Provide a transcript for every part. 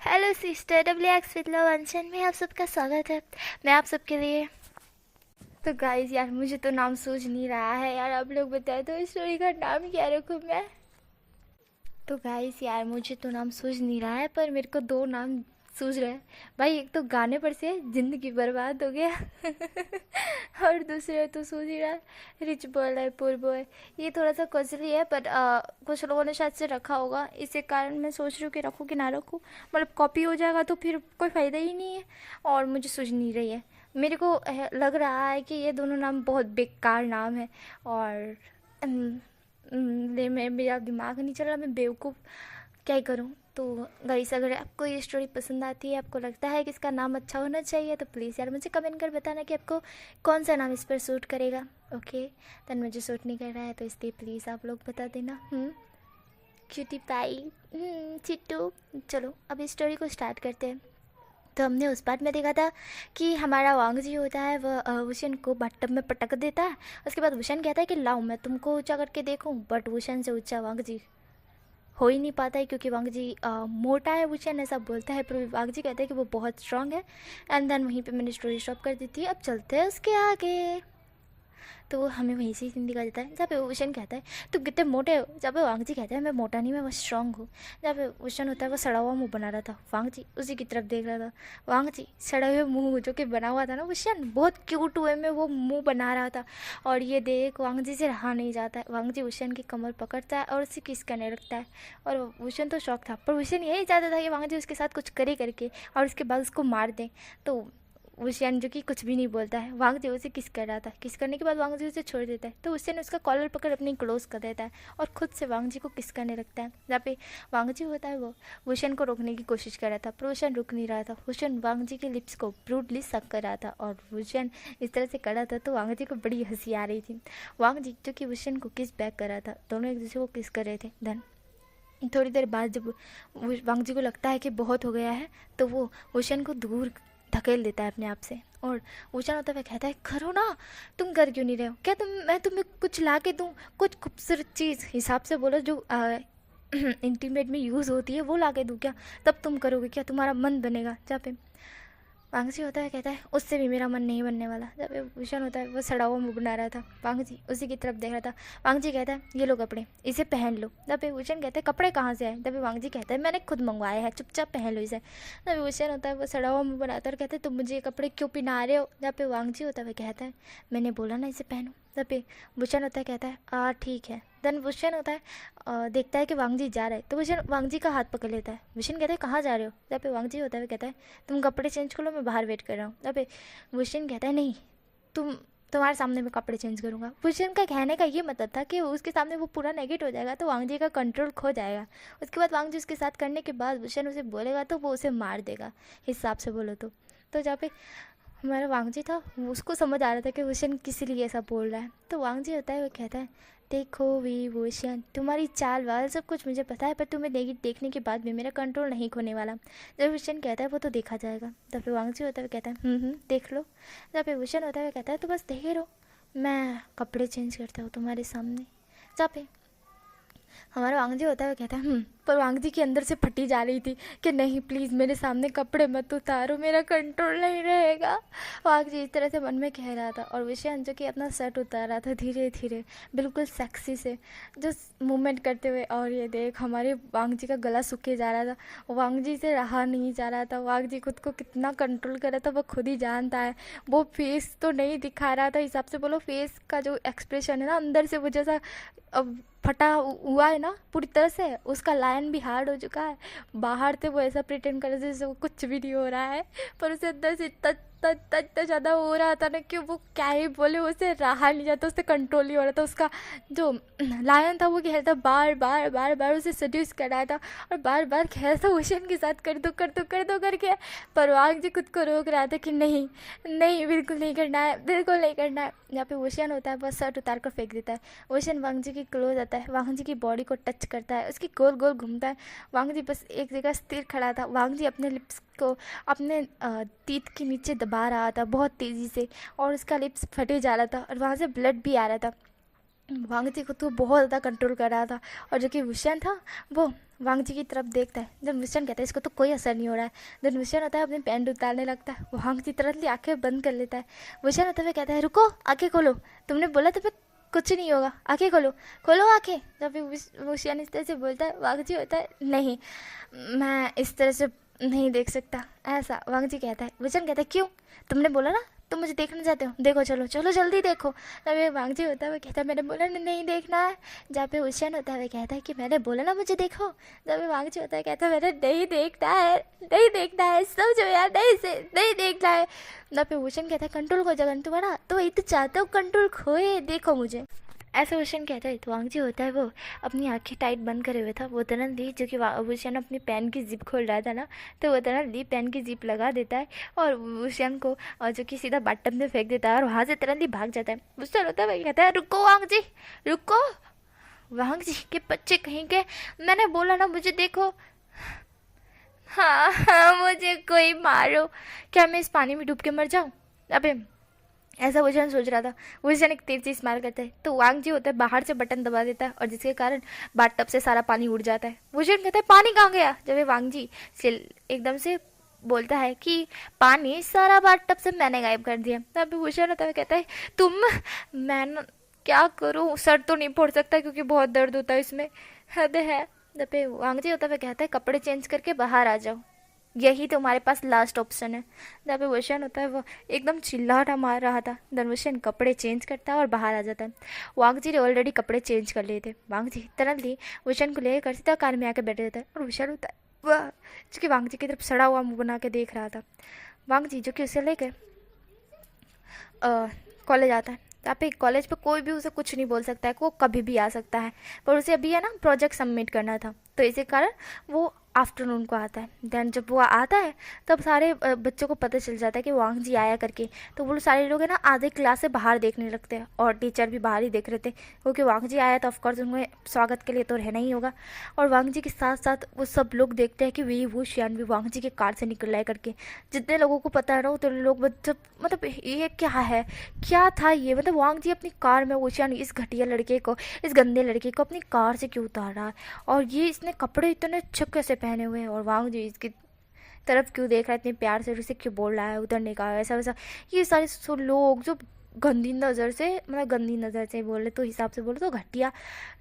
Hello sister WX with love अनशन में आप सबका स्वागत है। मैं आप सबके लिए तो गाइस यार मुझे तो नाम सूझ नहीं रहा है यार। आप लोग बताए तो इस स्टोरी का नाम क्या रखूँ मैं। तो गाइस यार मुझे तो नाम सूझ नहीं रहा है, पर मेरे को दो नाम सूझ रहे हैं भाई। एक तो गाने पर से ज़िंदगी बर्बाद हो गया और दूसरे तो सूझ ही रहा है रिच बॉय है पुअर बॉय। ये थोड़ा सा कॉस्टली है, पर कुछ लोगों ने शायद से रखा होगा, इसी कारण मैं सोच रही हूँ कि रखूँ कि ना रखूँ। मतलब कॉपी हो जाएगा तो फिर कोई फ़ायदा ही नहीं है। और मुझे सूझ नहीं रही है। मेरे को लग रहा है कि ये दोनों नाम बहुत बेकार नाम है। और मेरा दिमाग नहीं चल रहा, मैं बेवकूफ़ क्या ही करूँ। तो गाइस अगर आपको ये स्टोरी पसंद आती है, आपको लगता है कि इसका नाम अच्छा होना चाहिए, तो प्लीज़ यार मुझे कमेंट कर बताना कि आपको कौन सा नाम इस पर सूट करेगा। ओके देन मुझे सूट नहीं कर रहा है, तो इसलिए प्लीज़ आप लोग बता देना। क्यूटी पाई चिट्टू। चलो अब इस स्टोरी को स्टार्ट करते हैं। तो हमने उस पार्ट में देखा था कि हमारा वांग जी होता है वह वुशन को बाथटब में पटक देता है। उसके बाद वुशन कहता है कि लाओ मैं तुमको ऊंचा करके देखूं, बट वुशन से ऊंचा वांग जी हो ही नहीं पाता है, क्योंकि वांग जी मोटा है। वुशन ऐसा बोलता है, पर वांग जी कहते हैं कि वो बहुत स्ट्रांग है। एंड देन वहीं पे मैंने स्टोरी स्टॉप कर दी थी। अब चलते हैं उसके आगे। तो वो हमें वहीं से ही सीन दिखा देता है जहाँ पे वुशन कहता है तुम कितने मोटे हो, जहाँ पे वांग जी कहते हैं मैं मोटा नहीं मैं बस स्ट्रांग हूँ। जहाँ पे वुशन होता है वो सड़ा हुआ मुँह बना रहा था, वांग जी उसी की तरफ देख रहा था। वांग जी सड़े हुए मुँह जो कि बना हुआ था ना, वुशन बहुत क्यूट वे में वो मुँह बना रहा था। और ये देख वांग जी से रहा नहीं जाता है। वांग जी वुशन की कमर पकड़ता है और उसे किस करने लगता है। और वुशन तो शौक था, पर वुशन यही चाहता था कि वांग जी उसके साथ कुछ करे करके और उसके बाद उसको मार दे। तो वुशियन जो कि कुछ भी नहीं बोलता है, वांग जी उसे किस कर रहा था। किस करने के बाद वांग जी उसे छोड़ देता है, तो वुशियन उसका कॉलर पकड़ अपनी क्लोज कर देता है और खुद से वांग जी को किस करने लगता है। जहाँ पे वांग जी होता है वो वुशियन को रोकने की कोशिश कर रहा था, पर वुशियन रुक नहीं रहा था। वुशियन वांग जी के लिप्स को ब्रूटली सक कर रहा था और वुशियन इस तरह से कर रहा था तो वांग जी को बड़ी हंसी आ रही थी। वांग जी जो कि वुशियन को किस बैक कर रहा था, दोनों एक दूसरे को किस कर रहे थे। देन थोड़ी देर बाद जब वांग जी को लगता है कि बहुत हो गया है, तो वो वुशियन को दूर धकेल देता है अपने आप से। और वुशियन होता हुआ कहता है करो ना, तुम कर क्यों नहीं रहे हो, क्या मैं तुम्हें कुछ ला के दूँ, कुछ खूबसूरत चीज़ हिसाब से बोलो जो इंटीमेट में यूज़ होती है वो ला के दूँ क्या, तब तुम करोगे क्या, तुम्हारा मन बनेगा। जहाँ पे वांग जी होता है कहता है उससे भी मेरा मन नहीं बनने वाला। जब भूषण होता है वो सड़ा हुआ मुँह बना रहा था, वांग जी उसी की तरफ देख रहा था। वांग जी कहता है ये लो कपड़े, इसे पहन लो। जब भूषण कहता है कपड़े कहाँ से आए, तभी वांग जी कहता है मैंने खुद मंगवाया है, चुपचाप पहन लो इसे। जब भूषण होता है वो सड़ा हुआ मुँह बनाता है और कहता है तुम मुझे ये कपड़े क्यों पहना रहे हो। जब पे वांग जी होता है वह कहता है मैंने बोला ना इसे पहनो। तब पे भूषण होता है कहता है ठीक है। देन भूषण होता है देखता है कि वांग जी जा रहा है, तो भूषण वांग जी का हाथ पकड़ लेता है। भूषण कहता है कहाँ जा रहे हो। जब पे वांग जी होता है कहता है तुम कपड़े चेंज कर लो, मैं बाहर वेट कर रहा हूँ। तब पे भूषण कहता है नहीं, तुम्हारे सामने मैं कपड़े चेंज करूँगा। भूषण का कहने का ये मतलब था कि उसके सामने वो पूरा नेगेट हो जाएगा तो वांग जी का कंट्रोल खो जाएगा। उसके बाद वांग जी उसके साथ करने के बाद भूषण उसे बोलेगा तो वो उसे मार देगा हिसाब से बोलो तो जहाँ पे हमारा वांग जी था उसको समझ आ रहा था कि वुशन किस लिए ऐसा बोल रहा है। तो वांग जी होता है वो कहता है देखो वी वुशन, तुम्हारी चाल वाल सब कुछ मुझे पता है, पर तुम्हें देखने के बाद भी मेरा कंट्रोल नहीं खोने वाला। जब वुशन कहता है वो तो देखा जाएगा। तब फिर वांग जी होता है वो कहता है देख लो। जब फिर वुशन होता है वो कहता है तो बस देखे रहो, मैं कपड़े चेंज करता हूँ तुम्हारे सामने। जहाँ पे हमारा वांग जी होता है वो कहता है पर वांग जी के अंदर से फटी जा रही थी कि नहीं प्लीज़ मेरे सामने कपड़े मत उतारो, मेरा कंट्रोल नहीं रहेगा। वांग जी इस तरह से मन में कह रहा था और विषय जो कि अपना शर्ट उतार रहा था धीरे धीरे बिल्कुल सेक्सी से जो मूवमेंट करते हुए। और ये देख हमारे वांग जी का गला सूखे जा रहा था, वांग जी से रहा नहीं जा रहा था। वांग जी खुद को कितना कंट्रोल कर रहा था वो खुद ही जानता है। वो फेस तो नहीं दिखा रहा था हिसाब से बोलो, फेस का जो एक्सप्रेशन है ना अंदर से वो जैसा अब फटा हुआ है ना पूरी तरह से, उसका लायन भी हार्ड हो चुका है। बाहर से वो ऐसा प्रिटेंड कर जैसे वो कुछ भी नहीं हो रहा है, पर उसे अंदर से इतना ज़्यादा हो रहा था ना कि वो क्या ही बोले, उसे रहा नहीं जाता, उससे कंट्रोल नहीं हो रहा था। उसका जो लायन था वो खेलता बार बार बार बार उसे सड्यूस कर रहा था और बार बार खेलता वुशन के साथ कर दो करके। पर वांग जी खुद को रोक रहा था कि नहीं नहीं बिल्कुल नहीं करना है, बिल्कुल नहीं करना है। यहाँ पे वुशन होता है बस शर्ट उतार कर फेंक देता है। वुशन वांग जी की क्लोज आता है, वांग जी की बॉडी को टच करता है, उसकी गोल गोल घूमता है। वांग जी बस एक जगह स्थिर खड़ा था। वांग जी अपने लिप्स को अपने टीथ के नीचे दबा रहा था बहुत तेज़ी से और उसका लिप्स फटे जा रहा था और वहाँ से ब्लड भी आ रहा था। वांग जी खुद को बहुत ज़्यादा कंट्रोल कर रहा था और जो कि वुशन था वो वांग जी की तरफ देखता है। धर्मभूषण कहता है इसको तो कोई असर नहीं हो रहा है। धर्मभूषण होता है अपने पैंट उतारने लगता है। वांग जी तुरंत आंखें बंद कर लेता है। भूषण होता है कहता है रुको, आंखें खोलो, तुमने बोला तुम्हें कुछ नहीं होगा, आंखें खोलो, खोलो आंखें। जब भूषण इस तरह से बोलता है, वांग जी होता है नहीं, मैं इस तरह से नहीं देख सकता ऐसा। वांग जी कहता है, भूषण कहता है क्यों, तुमने बोला ना तुम मुझे देखना चाहते हो, देखो चलो चलो जल्दी देखो। तब ये वांग जी होता है वो कहता है मैंने बोला ना नहीं देखना है। जहाँ पे भूषण होता है वो कहता है कि मैंने बोला ना मुझे देखो। जब वांग जी होता है कहता है मैंने नहीं देखना है, नहीं देखना है, समझो यार, नहीं से नहीं देखना है। जहाँ पे भूषण कहता है कंट्रोल खो जाएगा तुम्हारा, तो वही तो चाहता हूँ कंट्रोल खोए, देखो मुझे, ऐसा भूषण कहता है। तो वांग जी होता है वो अपनी आंखें टाइट बंद करे हुए था। वो तुरंत ही, जो कि भूषण अपनी पेन की जिप खोल रहा था ना, तो वो तुरंत ही पेन की जिप लगा देता है और भूषण को जो कि सीधा बाथटब में फेंक देता है और वहाँ से तुरंत ही भाग जाता है। भूषण होता है वही कहता है रुको वांग जी, रुको। वांग जी के बच्चे कहीं के, मैंने बोला ना मुझे देखो, हाँ हाँ मुझे कोई मारो, क्या मैं इस पानी में डूब के मर जाऊँ। अबे ऐसा भूषण सोच रहा था। भूषण एक तेज से स्माइल करता है। तो वांग जी होता है बाहर से बटन दबा देता है और जिसके कारण बाथटब से सारा पानी उड़ जाता है। भूषण कहता है पानी कहाँ गया। जब ये वांग जी एकदम से बोलता है कि पानी सारा बाथटब से मैंने गायब कर दिया। तब भूषण होता है कहता है तुम, मैं क्या करूँ, सर तो नहीं फोड़ सकता क्योंकि बहुत दर्द होता है इसमें, हद है। जब वांग जी होता है कहता है कपड़े चेंज करके बाहर आ जाओ, यही तुम्हारे पास लास्ट ऑप्शन है। जहाँ पे भूषण होता है वो एकदम चिल्लाहट मार रहा था। धर्मभूषण कपड़े चेंज करता है और बाहर आ जाता है। वांग जी ने ऑलरेडी कपड़े चेंज कर लिए थे। वांग जी तुरंत ही भूषण को लेकर सीधा कार में आके बैठे रहता है और भूषण होता है वह जो कि वांग जी की तरफ सड़ा हुआ मुँह बना के देख रहा था। वांग जी जो कि उसे लेकर कॉलेज आता है। यहाँ पे कॉलेज पे कोई भी उसे कुछ नहीं बोल सकता है, वो कभी भी आ सकता है, पर उसे अभी है ना प्रोजेक्ट सबमिट करना था, तो इसी कारण वो आफ्टरनून को आता है। देन जब वो आता है तब सारे बच्चों को पता चल जाता है कि वांग जी आया करके, तो वो सारे लोग है ना आधे क्लास से बाहर देखने लगते हैं और टीचर भी बाहर ही देख रहे थे क्योंकि वांग जी आया तो ऑफकोर्स उन्हें स्वागत के लिए तो रहना ही होगा। और वांग जी के साथ साथ वो सब लोग देखते हैं कि वी वो श्यान भी वांग जी के कार से निकल रहा है करके। जितने लोगों को पता है ना उतने लोग मतलब ये क्या है, क्या था ये, मतलब वांग जी अपनी कार में वुशियान इस घटिया लड़के को, इस गंदे लड़के को अपनी कार से क्यों उतार रहा है और ये इसने कपड़े इतने अच्छे कैसे पहने हुए हैं और वांग जी इसकी तरफ क्यों देख रहा है इतने प्यार से, उसे क्यों बोल रहा है उतरने का, ऐसा वैसा। ये सारे लोग जो गंदी नज़र से, मतलब गंदी नज़र से बोले तो हिसाब से बोले तो घटिया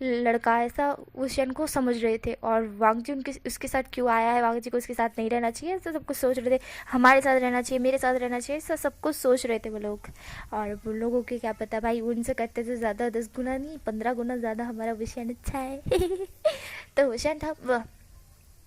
लड़का ऐसा वुशियान को समझ रहे थे। और वांग जी उनके उसके साथ क्यों आया है, वांग जी को उसके साथ नहीं रहना चाहिए, ऐसा सब कुछ सोच रहे थे। हमारे साथ रहना चाहिए, मेरे साथ रहना चाहिए, ऐसा सब कुछ सोच रहे थे वो लोग। और वो लोगों के क्या पता भाई, उनसे करते थे ज़्यादा 10 गुना नहीं 15 गुना ज़्यादा हमारा वुशियान अच्छा है। तो वुशियान था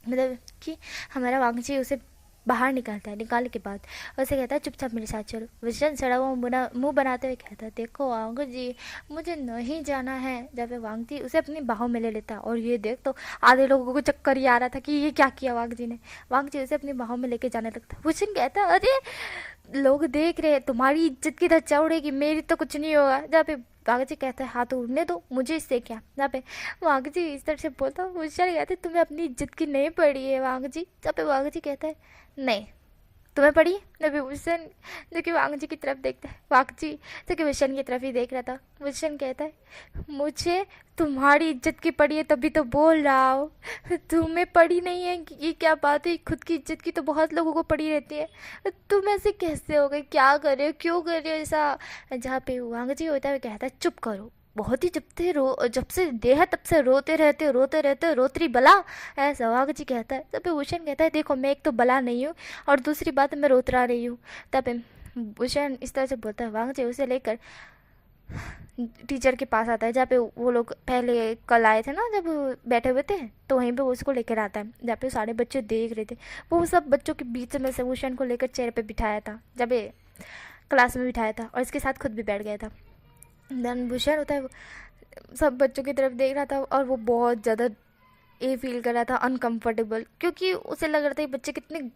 मतलब कि हमारा वांग जी उसे बाहर निकालता है। निकालने के बाद उसे कहता है चुपचाप मेरे साथ चलो। वुशियान सड़ा हुआ मुंह बनाते हुए कहता है देखो वांग जी मुझे नहीं जाना है। जब वांग जी उसे अपनी बाहों में ले लेता है और ये देख तो आधे लोगों को चक्कर ही आ रहा था कि ये क्या किया वांग जी ने। वांग जी उसे अपनी बाहों में लेके जाने लगता है। वुशियान कहता है अरे लोग देख रहे हैं, तुम्हारी इज्जत की धज्जा उड़ेगी, मेरी तो कुछ नहीं होगा। जहाँ पे वांग जी कहता है हाँ तो उड़ने दो, मुझे इससे क्या। जहाँ पे वांग जी इस तरह से बोलता है, वुशियान कहते तुम्हें अपनी इज्जत की नहीं पड़ी है वांग जी। जहाँ पे वांग जी कहता है नहीं तुम्हें पड़ी। नबी वुशियान जो कि वांग जी की तरफ देखता है, वांग जी जो कि वुशियान की तरफ ही देख रहा था। वुशियान कहता है मुझे तुम्हारी इज्जत की पड़ी है तभी तो बोल रहा हो, तुम्हें पड़ी नहीं है, ये क्या बात है, खुद की इज्जत की तो बहुत लोगों को पड़ी रहती है, तुम ऐसे कैसे हो गए, क्या कर रहे हो, क्यों कर रहे हो ऐसा। जहाँ पे वांग जी होता है कहता है चुप करो, बहुत ही जब से देह तब से रोते रहते रोतरी बला, ऐसा वांग जी कहता है। तब भूषण कहता है देखो मैं एक तो बला नहीं हूँ और दूसरी बात मैं रोतरा नहीं हूँ। तब भूषण इस तरह से बोलता है। वांग जी उसे लेकर टीचर के पास आता है जहाँ पे वो लोग पहले कल आए थे ना, जब बैठे हुए थे तो वहीं पे वो उसको लेकर आता है जहाँ पे सारे बच्चे देख रहे थे। वो सब बच्चों के बीच में से भूषण को लेकर चेयर पे बिठाया था, जब क्लास में बिठाया था और इसके साथ खुद भी बैठ गया था। देन भूषण होता है सब बच्चों की तरफ देख रहा था और वो बहुत ज़्यादा ये फील कर रहा था अनकंफर्टेबल, क्योंकि उसे लग रहा था ये बच्चे कितने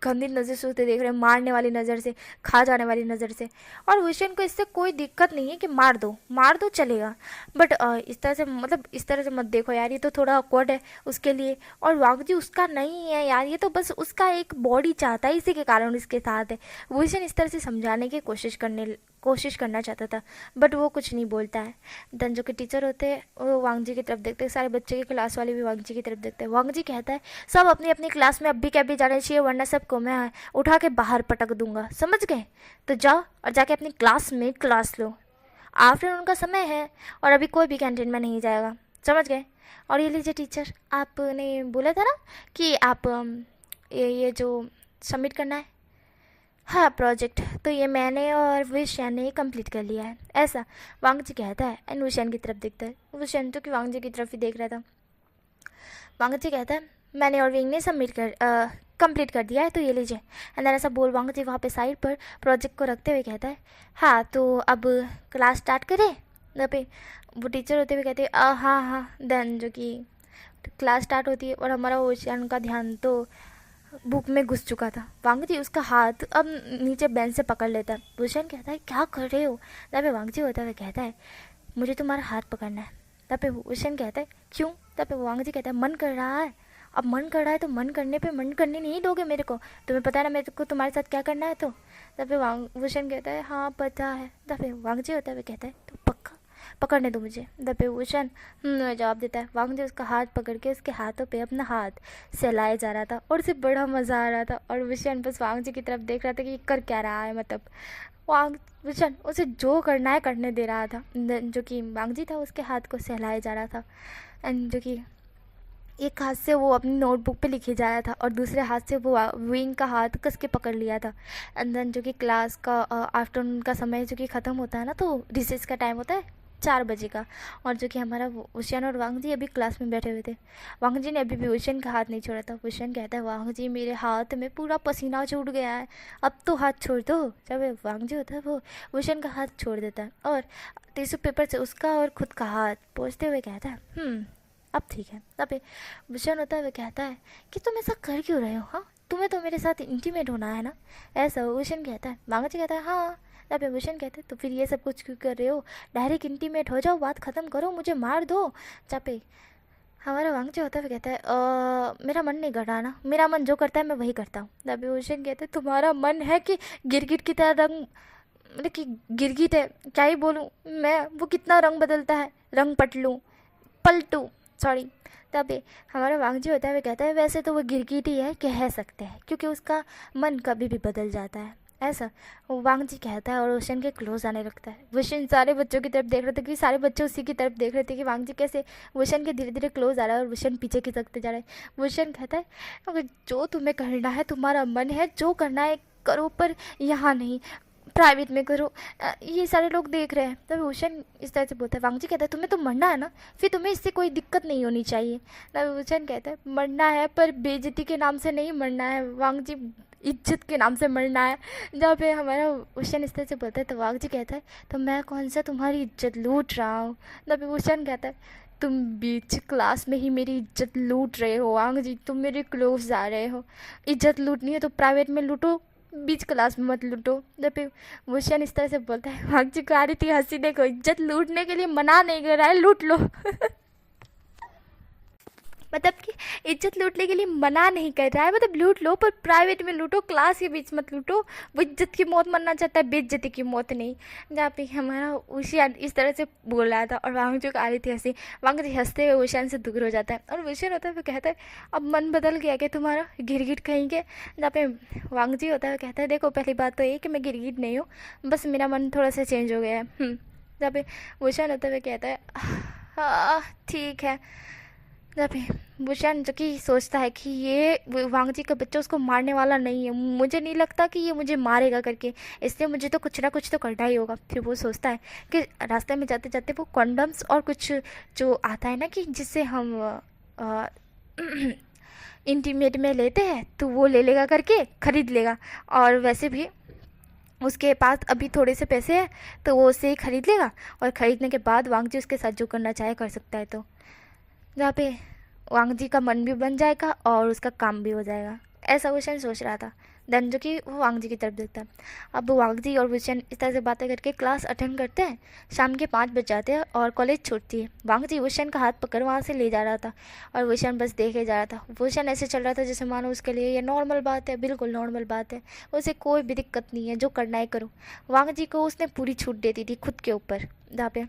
गंदी नज़र से उसे देख रहे हैं, मारने वाली नज़र से, खा जाने वाली नज़र से। और भूषण को इससे कोई दिक्कत नहीं है कि मार दो चलेगा, बट इस तरह से मतलब इस तरह से मत देखो यार, ये तो थोड़ा ऑकवर्ड है उसके लिए। और वांग जी उसका नहीं है यार, ये तो बस उसका एक बॉडी चाहता है, इसी के कारण इसके साथ है। भूषण इस तरह से समझाने की कोशिश करना चाहता था, बट वो कुछ नहीं बोलता है। देन जो कि टीचर होते हैं वो वांग जी की तरफ देखते हैं, सारे बच्चे की क्लास वाले भी वांग जी की तरफ देखते हैं। वांग जी कहता है सब अपनी अपनी क्लास में अभी के अभी जाना चाहिए, वरना सबको मैं उठा के बाहर पटक दूंगा, समझ गए? तो जाओ और जाके अपनी क्लास में क्लास लो, आफ्टरनून का समय है और अभी कोई भी कैंटीन में नहीं जाएगा, समझ गए? और ये लीजिए टीचर, आपने बोला था ना कि आप ये जो सबमिट करना है, हाँ प्रोजेक्ट, तो ये मैंने और विषयन ने कंप्लीट कर लिया है, ऐसा वांग जी कहता है। एंड विषयन की तरफ देखता है, विषयन तो कि वांग जी की तरफ ही देख रहा था। वांग जी कहता है मैंने और विंग ने सबमिट कर कंप्लीट कर दिया है, तो ये लीजिए। एंड देन ऐसा बोल वांग जी वहाँ पे साइड पर प्रोजेक्ट को रखते हुए कहता है हाँ तो अब क्लास स्टार्ट करें? यहाँ पे वो टीचर होते हुए कहते हैं हाँ हाँ। देन जो कि क्लास स्टार्ट होती है और हमारा ओशियन का ध्यान तो बुक में घुस चुका था। वांग जी उसका हाथ अब नीचे बेंच से पकड़ लेता है। ओशियन कहता है क्या कर रहे हो? तब पे वांग जी होता है कहता है मुझे तुम्हारा हाथ पकड़ना है। तब पे ओशियन कहता है क्यों? तब पे वांग जी कहता है मन कर रहा है। अब मन कर रहा है तो मन करने पे मन करने नहीं दोगे मेरे को? तुम्हें पता है ना मेरे को तुम्हारे साथ क्या करना है? तो तब पे ओशियन कहता है हाँ पता है। तब पे वांग जी होता है कहता है तो पक्का पकड़ने दो मुझे। तब पे ओशियन जवाब देता है। वांग जी उसका हाथ पकड़ के उसके हाथों पे अपना हाथ सहलाया जा रहा था और उसे बड़ा मज़ा आ रहा था। और ओशियन बस वांग जी की तरफ देख रहा था कि ये कर क्या रहा है, मतलब वांग ओशियन उसे जो करना है करने दे रहा था। जो कि वांग जी था उसके हाथ को सहलाया जा रहा था। एंड जो कि एक हाथ से वो अपनी नोटबुक पे लिखे जा रहा था और दूसरे हाथ से वो विंग का हाथ कस के पकड़ लिया था। एंड देन जो कि क्लास का आफ्टरनून का समय जो कि ख़त्म होता है ना, तो रिसेस का टाइम होता है 4 बजे का। और जो कि हमारा ओशियन और वांग जी अभी क्लास में बैठे हुए थे। वांग जी ने अभी भी ओशियन का हाथ नहीं छोड़ा था। ओशियन कहता है वांग जी मेरे हाथ में पूरा पसीना छूट गया है, अब तो हाथ छोड़ दो। जब वांग जी होता है वो ओशियन का हाथ छोड़ देता है और टिश्यू पेपर से उसका और खुद का हाथ पोंछते हुए कहता है अब ठीक है। तब भूषण होता है वो कहता है कि तुम ऐसा कर क्यों रहे हो? हाँ तुम्हें तो मेरे साथ इंटीमेट होना है ना, ऐसा भूषण कहता है। वांग जी कहता है हाँ। तब भूषण कहते हैं तो फिर ये सब कुछ क्यों कर रहे हो? डायरेक्ट इंटीमेट हो जाओ, बात ख़त्म करो, मुझे मार दो। चापे हमारा वांग जी होता है वो कहता है मेरा मन नहीं करता ना, मेरा मन जो करता है मैं वही करता हूँ। तब भूषण कहते हैं तुम्हारा मन है कि गिरगिट की तरह रंग, मतलब कि गिरगिट है, क्या ही बोलूँ मैं, वो कितना रंग बदलता है, रंग पलटू सॉरी। तब हमारा वांग जी होता है वो कहता है वैसे तो वो गिरगिट ही है, कह सकते हैं, क्योंकि उसका मन कभी भी बदल जाता है, ऐसा वांग जी कहता है। और ओशन के क्लोज आने लगता है। वोशन सारे बच्चों की तरफ देख रहे थे कि सारे बच्चे उसी की तरफ देख रहे थे कि वांग जी कैसे वोशन के धीरे धीरे क्लोज आ रहा है और वोशन पीछे खिसकते जा रहा है। वोशन कहता है अगर जो तुम्हें करना है, तुम्हारा मन है जो करना है करो, पर यहाँ नहीं, प्राइवेट में करो, ये सारे लोग देख रहे हैं। तब भूषण इस तरह से बोलता है। वांग जी कहता है तुम्हें तो मरना है ना, फिर तुम्हें इससे कोई दिक्कत नहीं होनी चाहिए। तब भूषण कहता है मरना है पर बेइज्जती के नाम से नहीं मरना है वांग जी, इज्जत के नाम से मरना है। जहाँ पे हमारा भूषण इस तरह से बोलता है तो वांग जी कहता है तो मैं कौन सा तुम्हारी इज्जत लूट रहा हूँ? तब भूषण कहता है तुम बीच क्लास में ही मेरी इज्जत लूट रहे हो वांग जी, तुम मेरे क्लोज जा रहे हो। इज्जत लूटनी है तो प्राइवेट में लूटो, बीच क्लास में मत लूटो। जब फिर भूषण इस तरह से बोलता है वांग जी को आ रही थी हंसी, देखो इज्जत लूटने के लिए मना नहीं कर रहा है, लूट लो मतलब कि इज्जत लूटने के लिए मना नहीं कर रहा है, मतलब लूट लो पर प्राइवेट में लूटो, क्लास के बीच मत लूटो। वो इज्जत की मौत मरना चाहता है, बेइज्जती की मौत नहीं। जहाँ पे हमारा उशियान इस तरह से बोल रहा था और वांग जी को आ रही थी हंसी। वांग जी हंसते हुए उशियान से दूर हो जाता है और उशियान होता है वो कहता है अब मन बदल गया क्या तुम्हारा, गिरगिट कहीं के? जहाँ पे वांग जी होता है वो कहता है देखो पहली बात तो ये कि मैं गिरगिट नहीं हूँ, बस मेरा मन थोड़ा सा चेंज हो गया है। जहाँ पे उशियान होता है वो कहता है हाँ ठीक है। जब भूषण जो कि सोचता है कि ये वांग जी का बच्चा उसको मारने वाला नहीं है, मुझे नहीं लगता कि ये मुझे मारेगा करके, इसलिए मुझे तो कुछ ना कुछ तो करना ही होगा। फिर वो सोचता है कि रास्ते में जाते जाते वो कॉन्डम्स और कुछ जो आता है ना कि जिससे हम इंटीमेट में लेते हैं, तो वो ले लेगा करके खरीद लेगा। और वैसे भी उसके पास अभी थोड़े से पैसे हैं तो वो उससे ही खरीद लेगा और ख़रीदने के बाद वांग जी उसके साथ जो करना चाहे कर सकता है। तो जहाँ पे वांग जी का मन भी बन जाएगा और उसका काम भी हो जाएगा, ऐसा भूषण सोच रहा था। देन जो कि वो वांग जी की तरफ देखता है। अब वांग जी और भूषण इस तरह से बातें करके क्लास अटेंड करते हैं। शाम के 5 बज जाते हैं और कॉलेज छूटती है। वांग जी भूषण का हाथ पकड़ वहाँ से ले जा रहा था और भूषण बस देखे जा रहा था। भूषण ऐसे चल रहा था जैसे मानो उसके लिए ये नॉर्मल बात है, बिल्कुल नॉर्मल बात है, उसे कोई भी दिक्कत नहीं है, जो करना है करो। वांग जी को उसने पूरी छूट दे दी थी खुद के ऊपर, जहाँ पे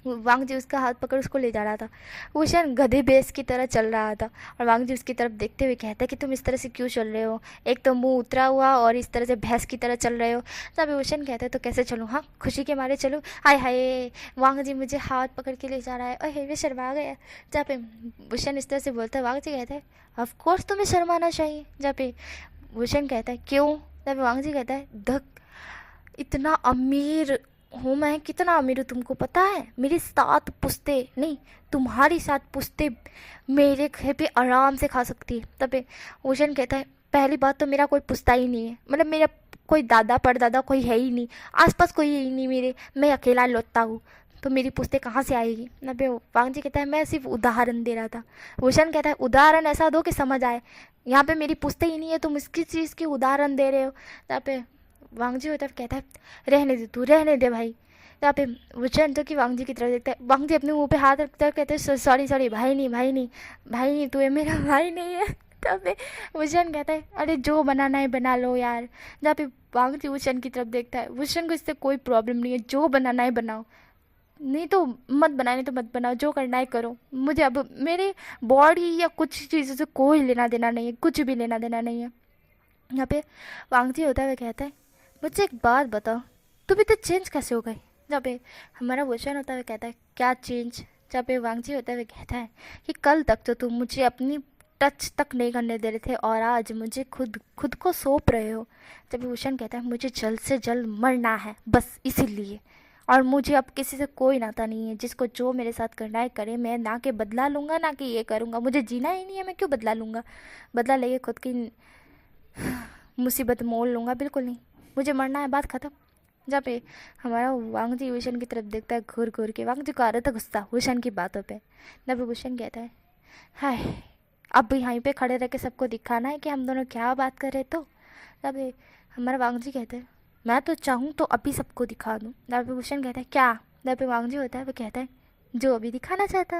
वांग जी उसका हाथ पकड़ उसको ले जा रहा था। भूषण गधे भैंस की तरह चल रहा था और वांग जी उसकी तरफ देखते हुए कहता है कि तुम इस तरह से क्यों चल रहे हो, एक तो मुंह उतरा हुआ और इस तरह से भैंस की तरह चल रहे हो। तब भूषण कहता है तो कैसे चलूँ, हाँ खुशी के मारे चलूँ, हाय हाय वांग जी मुझे हाथ पकड़ के ले जा रहा है, अरे वे शर्मा गया। जहाँ पे भूषण इस तरह से बोलता है, वांग जी कहता है ऑफकोर्स तुम्हें शर्माना चाहिए। जहाँ पे भूषण कहता है क्यों। जब वांग जी कहता है धक, इतना अमीर हूँ मैं, कितना अमीर हूँ तुमको पता है, मेरी 7 पुश्ते नहीं तुम्हारी 7 पुश्ते मेरे घर पे आराम से खा सकती है। तब भूषण कहता है पहली बात तो मेरा कोई पुश्ता ही नहीं है, मतलब मेरा कोई दादा परदादा कोई है ही नहीं, आसपास कोई है ही नहीं मेरे, मैं अकेला लौटता हूँ, तो मेरी पुश्ते कहाँ से आएगी। ना पे वांग जी कहता है मैं सिर्फ उदाहरण दे रहा था। भूषण कहता है उदाहरण ऐसा दो कि समझ आए, यहाँ पे मेरी पुश्ते ही नहीं है, तुम इसकी चीज़ की उदाहरण दे रहे हो। यहाँ पे वांग जी होता है कहता है रहने दे तू, रहने दे भाई। यहाँ पे भूषण जो कि वांग जी की तरफ देखता है, वांग जी अपने मुंह पे हाथ रखता है कहते हैं सॉरी सॉरी भाई नहीं भाई नहीं भाई नहीं, तू मेरा भाई नहीं है। तब पे भूषण कहता है अरे जो बनाना है बना लो यार। जहाँ पे वांग जी भूषण की तरफ देखता है, भूषण को इससे कोई प्रॉब्लम नहीं है, जो बनाना है बनाओ, नहीं तो मत बनाए, नहीं तो मत बनाओ, जो करना है करो, मुझे अब मेरे बॉडी या कुछ चीज़ों से कोई लेना देना नहीं है, कुछ भी लेना देना नहीं है। यहाँ पे वांग जी होता है कहता है मुझे एक बात बताओ, तुम इतने चेंज कैसे हो गए। जहाँ पे हमारा भूषण होता है कहता है क्या चेंज। जहाँ पे वांग जी होता है कहता है कि कल तक तो तुम मुझे अपनी टच तक नहीं करने दे रहे थे और आज मुझे खुद खुद को सौंप रहे हो। जब भूषण कहता है मुझे जल्द से जल्द मरना है बस इसीलिए, और मुझे अब किसी से कोई नाता नहीं है, जिसको जो मेरे साथ करना है करे, मैं ना कि बदला लूँगा ना कि ये करूँगा, मुझे जीना ही नहीं है, मैं क्यों बदला लूँगा, बदला लेके खुद की मुसीबत मोल लूँगा, बिल्कुल नहीं, मुझे मरना है, बात ख़त्म। जहाँ पे हमारा वांग जी भूषण की तरफ देखता है घूर घूर के, वांग जी को आ रहा था गुस्सा भूषण की बातों पे। जब भूषण कहता है हाय अब यहीं पे खड़े रह के सबको दिखाना है कि हम दोनों क्या बात कर रहे, तो जब हमारा वांग जी कहते हैं मैं तो चाहूँ तो अभी सबको दिखा दूँ। जब भूषण कहता है क्या। जब वांग जी होता है वो कहता है जो अभी दिखाना चाहता।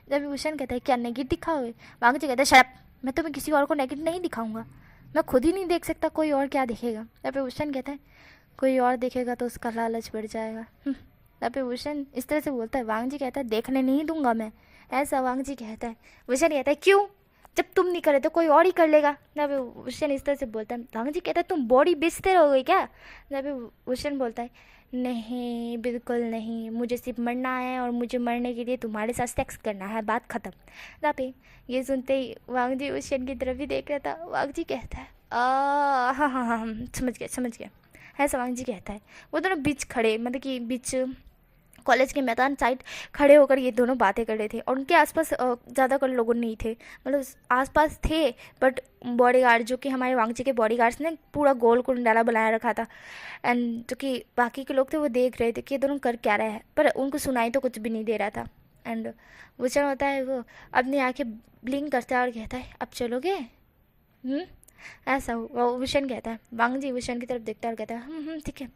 जब भूषण कहता है क्या नेगेटिव दिखाओगे। वांग जी कहता है शट अप, मैं तुम्हें किसी और को नेगेटिव नहीं दिखाऊंगा, मैं खुद ही नहीं देख सकता, कोई और क्या देखेगा। जब भूषण कहता है कोई और देखेगा तो उसका लालच बढ़ जाएगा। तब भूषण इस तरह से बोलता है, वांग जी कहता है देखने नहीं दूंगा मैं, ऐसा वांग जी कहता है। भूषण कहता है क्यों, जब तुम नहीं करे तो कोई और ही कर लेगा। जब भूषण इस तरह से बोलता है, वांग जी कहता है तुम बॉडी बेचते रहोगे क्या। जब भूषण बोलता है नहीं बिल्कुल नहीं, मुझे सिर्फ मरना है और मुझे मरने के लिए तुम्हारे साथ सेक्स करना है, बात ख़त्म। जब ये सुनते ही वांग जी भूषण की तरफ ही देख रहा था। वांग जी कहता है हाँ हाँ हाँ हाँ समझ गया ऐसा वांग जी कहता है। वो दोनों बीच खड़े, मतलब कि बीच कॉलेज के मैदान साइड खड़े होकर ये दोनों बातें कर रहे थे और उनके आसपास ज़्यादातर लोग नहीं थे, मतलब आसपास थे बट बॉडीगार्ड जो कि हमारे वांग जी के बॉडीगार्ड्स ने पूरा गोल कुंडाला बनाया रखा था, एंड जो कि बाकी के लोग थे वो देख रहे थे कि ये दोनों कर क्या रहे हैं, पर उनको सुनाई तो कुछ भी नहीं दे रहा था। एंड भूषण होता है वो अपनी आँखें ब्लिंक करता है और कहता है अब चलोगे। ऐसा वो भूषण कहता है। वांग जी भूषण की तरफ देखता है और कहता है ठीक है।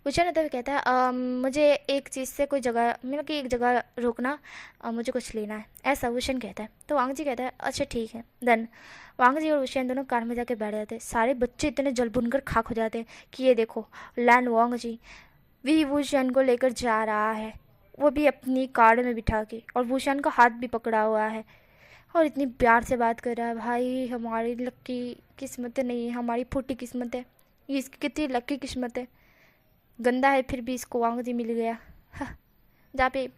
भूषण होता है कहता है मुझे एक चीज़ से कोई जगह, मतलब कि एक जगह रोकना, मुझे कुछ लेना है, ऐसा भूषण कहता है। तो वांग जी कहता है अच्छा ठीक है। देन वांग जी और भूषण दोनों कार में जाके बैठ जाते हैं। सारे बच्चे इतने जल भुनकर खाक हो जाते हैं कि ये देखो लैंड वांग जी भी भूषण को लेकर जा रहा है, वो भी अपनी कार में बिठा के, और भूषण का हाथ भी पकड़ा हुआ है और इतनी प्यार से बात कर रहा है। भाई हमारी लक्की किस्मत नहीं, हमारी फूटी किस्मत है, ये इसकी कितनी लक्की किस्मत है, गंदा है फिर भी इसको वांग जी मिल गया। जहाँ पे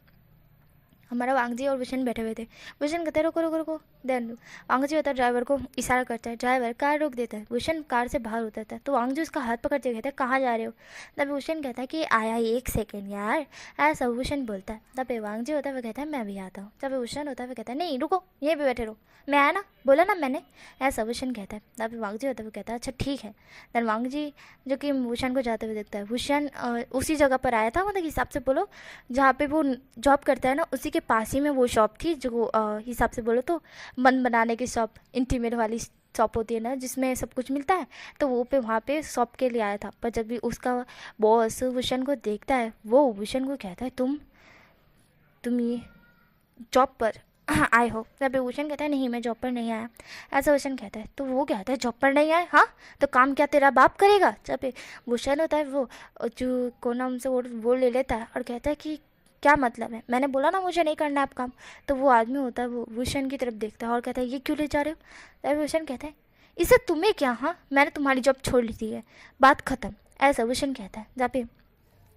हमारा वांग जी और भूषण बैठे हुए थे। भूषण कहते रुको रुको रुको। देन वांग जी होता है ड्राइवर को इशारा करता है, ड्राइवर कार रोक देता है। भूषण कार से बाहर उतरता है तो वांग जी उसका हाथ पकड़ते कहता है कहाँ जा रहे हो। तब भूषण कहता है कि आया 1 सेकेंड यार, ऐसा भूषण बोलता है। तब वांग जी होता है वो कहता है मैं भी आता हूँ। तब भूषण होता है वो कहता है नहीं रुको यहीं पे बैठे रहो, मैं आया ना, बोला ना मैंने, ऐसा भूषण कहता है। तब वांग जी होता है वो कहता है अच्छा ठीक है। देन वांग जी जो कि भूषण को जाते हुए देखता है। भूषण उसी जगह पर आया था, मतलब हिसाब से बोलो जहाँ पे वो जॉब करता है ना, उसी के पास ही में वो शॉप थी जो हिसाब से बोलो तो मन बनाने की शॉप, इंटीमेट वाली शॉप होती है ना जिसमें सब कुछ मिलता है, तो वो पे वहाँ पे शॉप के लिए आया था। पर जब भी उसका बॉस भूषण को देखता है, वो भूषण को कहता है तुम ये जॉब पर आए हो। तब भूषण कहता है नहीं, मैं जॉब पर नहीं आया। ऐसा भूषण कहता है, तो वो कहता है जॉब पर नहीं आए, हाँ तो काम क्या तेरा बाप करेगा। जब भूषण होता है वो जो को नाम से वो ले लेता है और कहता है कि क्या मतलब है, मैंने बोला ना मुझे नहीं करना है आप काम। तो वो आदमी होता है वो भूषण की तरफ देखता है और कहता है ये क्यों ले जा रहे हो। तब भूषण कहता है इससे तुम्हें क्या, हाँ मैंने तुम्हारी जॉब छोड़ ली थी है, बात खत्म। ऐसा भूषण कहता है। जहाँ पे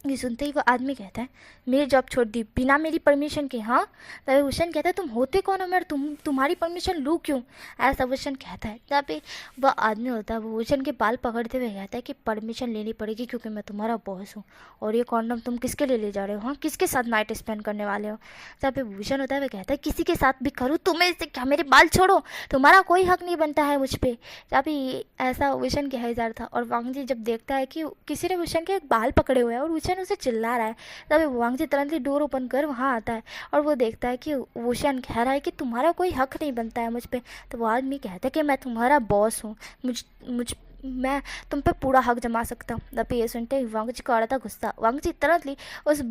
ये सुनते ही वो आदमी कहता है मेरी जॉब छोड़ दी बिना मेरी परमिशन के, हाँ। तभी भूषण कहता है तुम होते कौन हो, मैं तुम्हारी परमिशन लूँ क्यों। ऐसा भूषण कहता है। जहाँ पे वह आदमी होता है वो भूषण के बाल पकड़ते हुए कहता है कि परमिशन लेनी पड़ेगी क्योंकि मैं तुम्हारा बॉस हूँ। और ये कॉन्डम तुम किसके लिए ले जा रहे हो, हाँ किसके साथ नाइट स्पेंड करने वाले हो। जहाँ पे भूषण होता है वह कहता है किसी के साथ भी करूँ, तुम्हें इससे क्या, मेरे बाल छोड़ो, तुम्हारा कोई हक नहीं बनता है मुझ पर। जहाँ पे ऐसा भूषण कहा जा रहा था। और वांग जी जब देखता है कि किसी ने भूषण के बाल पकड़े हुए हैं और भूषण उसे चिल्ला रहा है, तभी वांग जी तुरंत ही डोर ओपन कर वहाँ आता है और वो देखता है कि भूषण कह रहा है कि तुम्हारा कोई हक नहीं बनता है मुझ पे। तो वो आदमी कहता है कि मैं तुम्हारा बॉस हूँ, मैं तुम पे पूरा हक जमा सकता हूँ। तभी ये सुनते ही वांग जी को आ रहा था गुस्सा। वांग जी तुरंत ही उस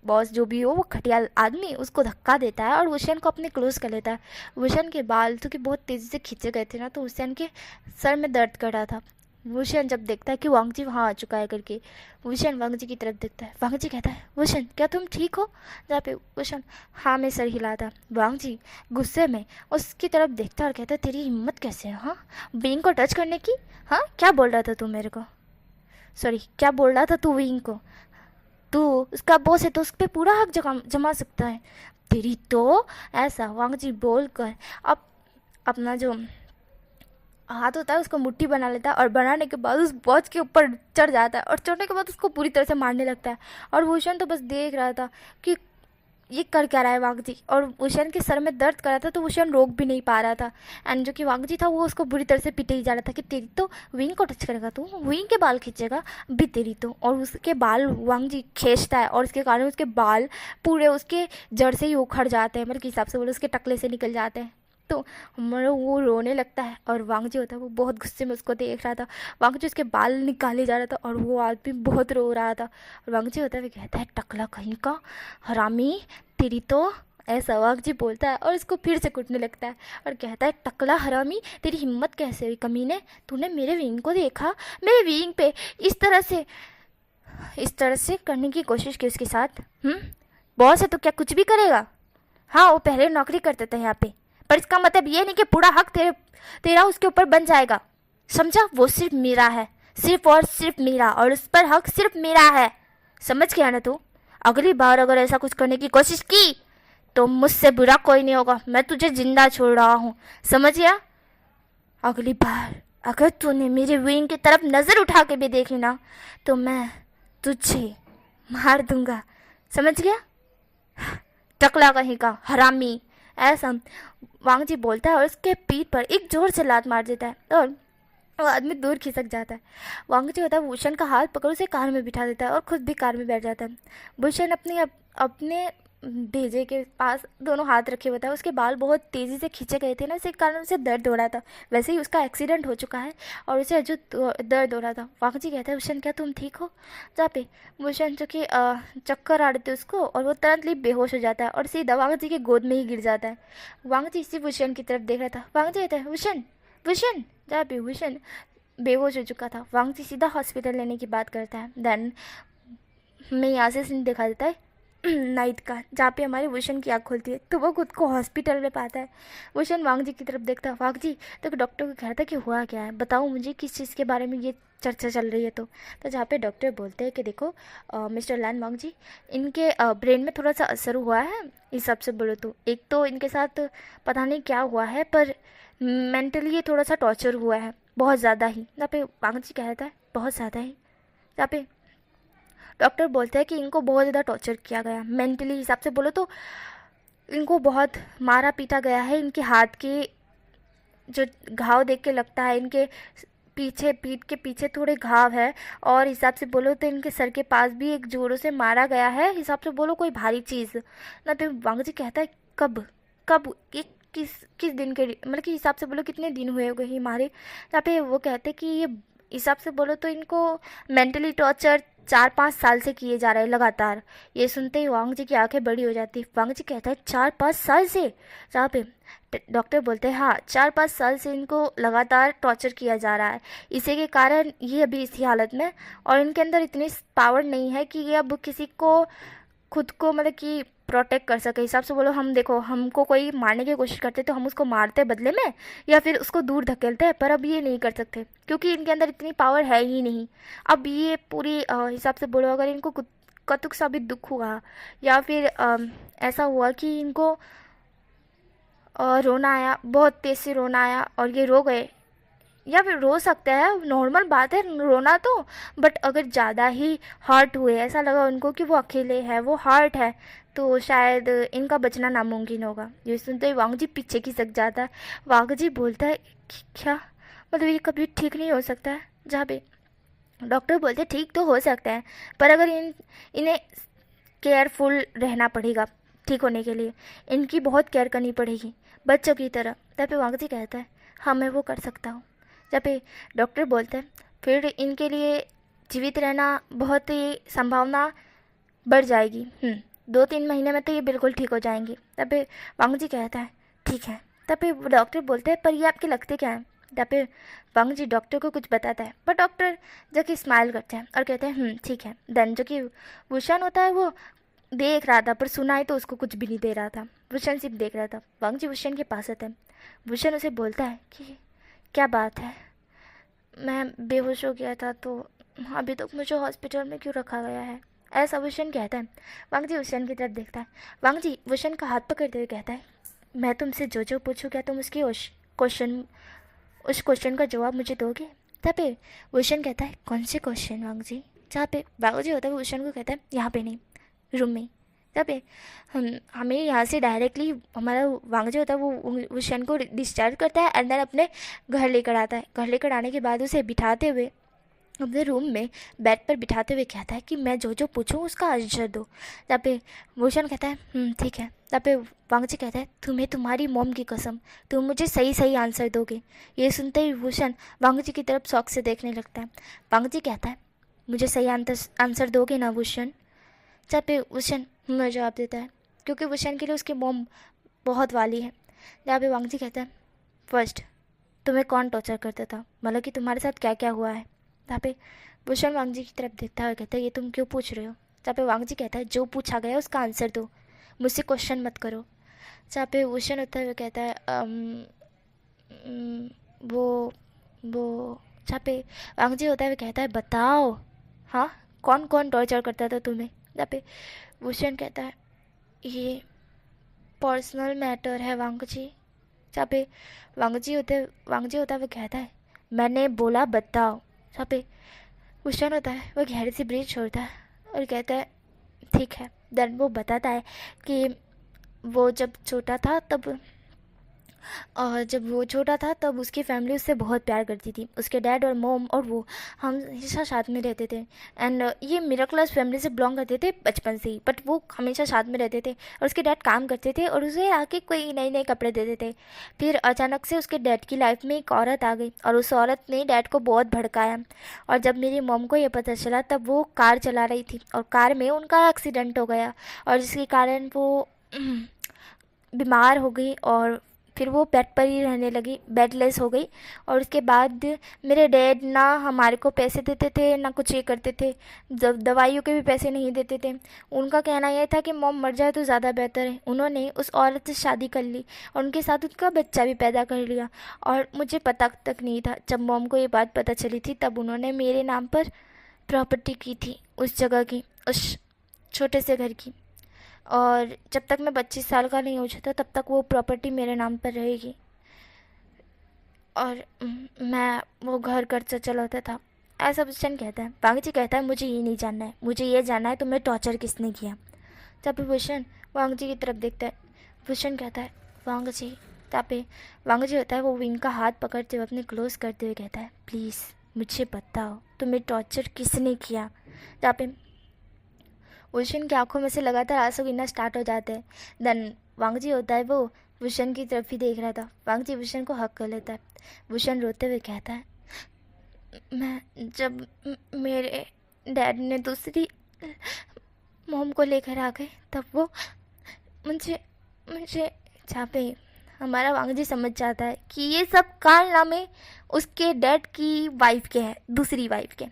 बॉस जो भी हो वो खटिया आदमी उसको धक्का देता है और भूषण को अपने क्लोज कर लेता है। भूषण के बाल तो कि बहुत तेज़ी से खींचे गए थे ना, तो भूषण के सर में दर्द कर रहा था। भूषण जब देखता है कि वांग जी वहाँ आ चुका है करके, भूषण वांग जी की तरफ देखता है। वांग जी कहता है भूषण क्या तुम ठीक हो। जहाँ पे भूषण हाँ में सर हिलाता। वांग जी गुस्से में उसकी तरफ देखता है और कहता है तेरी हिम्मत कैसे है, हाँ विंग को टच करने की, हाँ क्या बोल रहा था तू मेरे को, सॉरी क्या बोल रहा था तू विंग को, तू उसका बॉस है तो उस पर पूरा हक जमा सकता है तेरी तो। ऐसा वांग जी बोल कर अब अपना जो हाथ होता है उसको मुट्ठी बना लेता है और बनाने के बाद उस बॉस के ऊपर चढ़ जाता है और चढ़ने के बाद उसको पूरी तरह से मारने लगता है। और भूषण तो बस देख रहा था कि ये कर क्या रहा है वांग जी। और भूषण के सर में दर्द कर रहा था तो भूषण रोक भी नहीं पा रहा था। एंड जो कि वांग जी था वो उसको बुरी तरह से पीटे ही जा रहा था कि तेरी तो विंग को टच करेगा, तू विंग के बाल खींचेगा भी तेरी तो। और उसके बाल वांग जी खींचता है और उसके कारण उसके बाल पूरे उसके जड़ से ही उखड़ जाते हैं, मतलब के हिसाब से बोले उसके टकले से निकल जाते हैं। तो हमारा वो रोने लगता है और वांग जी होता है वो बहुत गुस्से में उसको देख रहा था। वांग जी उसके बाल निकाले जा रहा था और वो आदमी बहुत रो रहा था। और वांग जी होता है वो कहता है टकला कहीं का, हरामी तेरी तो। ऐसा वांग जी बोलता है और उसको फिर से कुटने लगता है और कहता है टकला हरामी तेरी हिम्मत कैसे हुई कमीने, तूने मेरे विंग को देखा, मेरे विंग पे इस तरह से करने की कोशिश की उसके साथ। बॉस है तो क्या कुछ भी करेगा, हाँ वो पहले नौकरी करते थे यहाँ पे, पर इसका मतलब ये नहीं कि पूरा हक तेरा उसके ऊपर बन जाएगा, समझा। वो सिर्फ मेरा है, सिर्फ और सिर्फ मेरा, और उस पर हक सिर्फ मेरा है, समझ गया ना तू। अगली बार अगर ऐसा कुछ करने की कोशिश की तो मुझसे बुरा कोई नहीं होगा, मैं तुझे जिंदा छोड़ रहा हूँ, समझ गया। अगली बार अगर तूने मेरे विंग की तरफ नज़र उठा के भी देखी ना तो मैं तुझे मार दूंगा, समझ गया, टकला कहीं का हरामी। ऐसा वांग जी बोलता है और उसके पीठ पर एक जोर से लात मार देता है और वो आदमी दूर खिसक जाता है। वांग जी होता है भूषण का हाथ पकड़ उसे कार में बिठा देता है और खुद भी कार में बैठ जाता है। भूषण अपने भेजे के पास दोनों हाथ रखे हुए था, उसके बाल बहुत तेज़ी से खींचे गए थे ना, इसी कारण उसे दर्द हो रहा था। वैसे ही उसका एक्सीडेंट हो चुका है और उसे जो दर्द हो रहा था। वांग जी कहता है भूषण क्या तुम ठीक हो। जहाँ पे भूषण जो कि चक्कर आ रहे थे उसको और वो तुरंत ही बेहोश हो जाता है और सीधा वांग जी के गोद में ही गिर जाता है। वांग जी इसी भूषण की तरफ देख रहा था। वांग जी कहता है भूषण भूषण। जहाँ पे भूषण बेहोश हो चुका था, वांग जी सीधा हॉस्पिटल लेने की बात करता है। देन हमें यहाँ से सीन दिखा देता है नाइट का, जहाँ पे हमारे भूषण की आँख खुलती है तो वो खुद को हॉस्पिटल में पाता है। भूषण वांग जी की तरफ देखता है। वांग जी तो डॉक्टर को कह रहा था कि हुआ क्या है, बताओ मुझे किस चीज़ के बारे में ये चर्चा चल रही है। तो जहाँ पे डॉक्टर बोलते हैं कि देखो मिस्टर लैन वांग जी, इनके ब्रेन में थोड़ा सा असर हुआ है, इस हिसाब से बोलो तो। एक तो इनके साथ पता नहीं क्या हुआ है पर मेंटली ये थोड़ा सा टॉर्चर हुआ है, बहुत ज़्यादा ही। जहाँ पे वांग जी कहता है बहुत ज़्यादा ही। जहाँ पे डॉक्टर बोलते हैं कि इनको बहुत ज़्यादा टॉर्चर किया गया मेंटली हिसाब से बोलो तो, इनको बहुत मारा पीटा गया है। इनके हाथ के जो घाव देख के लगता है इनके पीछे, पीठ के पीछे थोड़े घाव है, और हिसाब से बोलो तो इनके सर के पास भी एक जोरों से मारा गया है, हिसाब से बोलो कोई भारी चीज़ ना। तो वांग जी कहता है कब कब ये किस किस दिन के मतलब कि हिसाब से बोलो कितने दिन हुए होंगे ही मारे। यहाँ पे वो कहते कि ये हिसाब से बोलो तो इनको मेंटली टॉर्चर 4-5 साल से किए जा रहे हैं लगातार। ये सुनते ही वांग जी की आंखें बड़ी हो जाती है। वांग जी कहता है 4-5 साल से? जहाँ पे डॉक्टर बोलते हैं हाँ 4-5 साल से इनको लगातार टॉर्चर किया जा रहा है, इसी के कारण ये अभी इसी हालत में, और इनके अंदर इतनी पावर नहीं है कि ये अब किसी को खुद को मतलब कि प्रोटेक्ट कर सके। हिसाब से बोलो हम देखो, हमको कोई मारने की कोशिश करते तो हम उसको मारते बदले में या फिर उसको दूर धकेलते हैं, पर अब ये नहीं कर सकते क्योंकि इनके अंदर इतनी पावर है ही नहीं। अब ये पूरी हिसाब से बोलो अगर इनको कतुक सा भी दुख हुआ या फिर ऐसा हुआ कि इनको रोना आया, बहुत तेज़ से रोना आया और ये रो गए, या फिर रो सकते हैं, नॉर्मल बात है रोना तो, बट अगर ज़्यादा ही हर्ट हुए, ऐसा लगा उनको कि वो अकेले है, वो हर्ट है, तो शायद इनका बचना नामुमकिन होगा। ये सुनते ही वांग जी पीछे खिसक जाता है। वांग जी बोलता है क्या मतलब ये कभी ठीक नहीं हो सकता है? जहाँ पे डॉक्टर बोलते हैं ठीक तो हो सकता है, पर अगर इन्हें केयरफुल रहना पड़ेगा ठीक होने के लिए, इनकी बहुत केयर करनी पड़ेगी बच्चों की तरह। तब पे वांग जी कहता है हाँ मैं वो कर सकता हूँ। जब पे डॉक्टर बोलते हैं फिर इनके लिए जीवित रहना बहुत ही संभावना बढ़ जाएगी, 2-3 महीने में तो ये बिल्कुल ठीक हो जाएंगी। तब पे वांग जी कहता है ठीक है। तब पे डॉक्टर बोलते हैं पर ये आपके लगते क्या हैं? तब पे वांग जी डॉक्टर को कुछ बताता है, पर डॉक्टर जो कि स्माइल करते हैं और कहते हैं ठीक है। देन जो कि भूषण होता है वो देख रहा था पर सुनाई तो उसको कुछ भी नहीं दे रहा था, भूषण सिर्फ देख रहा था। वांग जी भूषण के पास आते हैं। भूषण उसे बोलता है कि क्या बात है, मैं बेहोश हो गया था तो अभी तक मुझे हॉस्पिटल में क्यों रखा गया है, ऐसा भूषण कहता है। वांग जी भूषण की तरफ देखता है। वांग जी भूषण का हाथ पकड़ते हुए कहता है मैं तुमसे जो जो पूछूं क्या तुम उसकी उस क्वेश्चन का जवाब मुझे दोगे? तब पे भूषण कहता है कौन से क्वेश्चन वांग जी? जहाँ पे वांग जी होता है भूषण को कहता है यहाँ पे नहीं, रूम में। तब पे हमें यहाँ से डायरेक्टली हमारा वांग जो होता है वो भूषण को डिस्चार्ज करता है एंड देन अपने घर लेकर आता है। घर लेकर आने के बाद उसे बिठाते हुए अपने रूम में बेड पर बिठाते हुए कहता है कि मैं जो जो पूछूं उसका आंसर दो। तब पे भूषण कहता है ठीक है। तब पे वांग जी कहता है तुम्हें तुम्हारी मॉम की कसम, तुम मुझे सही सही आंसर दोगे? ये सुनते ही भूषण वांग जी की तरफ शौक से देखने लगता है। वांग जी कहता है मुझे सही आंसर दोगे ना भूषण? जब पे भूषण में जवाब देता है क्योंकि भूषण के लिए उसकी मॉम बहुत वाली है। जहाँ पे वांग जी कहता है फर्स्ट तुम्हें कौन टॉर्चर करता था, मतलब कि तुम्हारे साथ क्या क्या हुआ है? जहाँ पे भूषण वांग जी की तरफ देखता हुआ कहता है ये तुम क्यों पूछ रहे हो? जहाँ पे वांग जी कहता है जो पूछा गया उसका आंसर दो, मुझसे क्वेश्चन मत करो। जहाँ पे भूषण होता है वो कहता है वो जहाँ पे वांग जी होता है वो कहता है बताओ हाँ कौन कौन टॉर्चर करता था तुम्हें? जहाँ पे भूषण कहता है ये पर्सनल मैटर है वांग जी। जहाँ पे वांग जी होता है वो कहता है मैंने बोला बताओ। जहाँ पे भूषण होता है वो गहरे से ब्रीथ छोड़ता है और कहता है ठीक है। देन वो बताता है कि वो जब छोटा था तब उसकी फैमिली उससे बहुत प्यार करती थी। उसके डैड और मॉम और वो हम हमेशा साथ में रहते थे एंड ये मिडिल क्लास फैमिली से बिलोंग करते थे बचपन से ही, बट वो हमेशा साथ में रहते थे और उसके डैड काम करते थे और उसे आके कोई नए नए कपड़े देते थे। फिर अचानक से उसके डैड की लाइफ में एक औरत आ गई और उस औरत ने डैड को बहुत भड़काया, और जब मेरी मॉम को ये पता चला तब वो कार चला रही थी और कार में उनका एक्सीडेंट हो गया और जिसके कारण वो बीमार हो गई और फिर वो बेड पर ही रहने लगी, बेडलेस हो गई। और उसके बाद मेरे डैड ना हमारे को पैसे देते थे ना कुछ ये करते थे, जब दवाइयों के भी पैसे नहीं देते थे। उनका कहना यह था कि मॉम मर जाए तो ज़्यादा बेहतर है। उन्होंने उस औरत से शादी कर ली और उनके साथ उनका बच्चा भी पैदा कर लिया और मुझे पता तक नहीं था। जब मॉम को ये बात पता चली थी तब उन्होंने मेरे नाम पर प्रॉपर्टी की थी उस जगह की, उस छोटे से घर की, और जब तक मैं 25 साल का नहीं हो जाता तब तक वो प्रॉपर्टी मेरे नाम पर रहेगी। और मैं वो घर खर्चा चलाता था, ऐसा भूषण कहता है। वांग जी कहता है मुझे ये नहीं जानना है, मुझे ये जानना है तुम्हें टॉर्चर किसने किया? तब भूषण वांग जी की तरफ देखता है। भूषण कहता है वांग जी। तब वांग जी होता है वो विंग का हाथ पकड़ते हुए अपने क्लोज करते हुए कहता है प्लीज़ मुझे बताओ तुम्हें टॉर्चर किसने किया? तब भूषण की आंखों में से लगातार आंसू गिरना स्टार्ट हो जाते हैं। देन वांग जी होता है वो भूषण की तरफ ही देख रहा था। वांगजी भूषण को हक कर लेता है। भूषण रोते हुए कहता है, मैं जब मेरे डैड ने दूसरी मॉम को लेकर आ गए तब वो मुझे मुझे जहाँ पे हमारा वांगजी समझ जाता है कि ये सब कारनामे उसके डैड की वाइफ के हैं, दूसरी वाइफ के,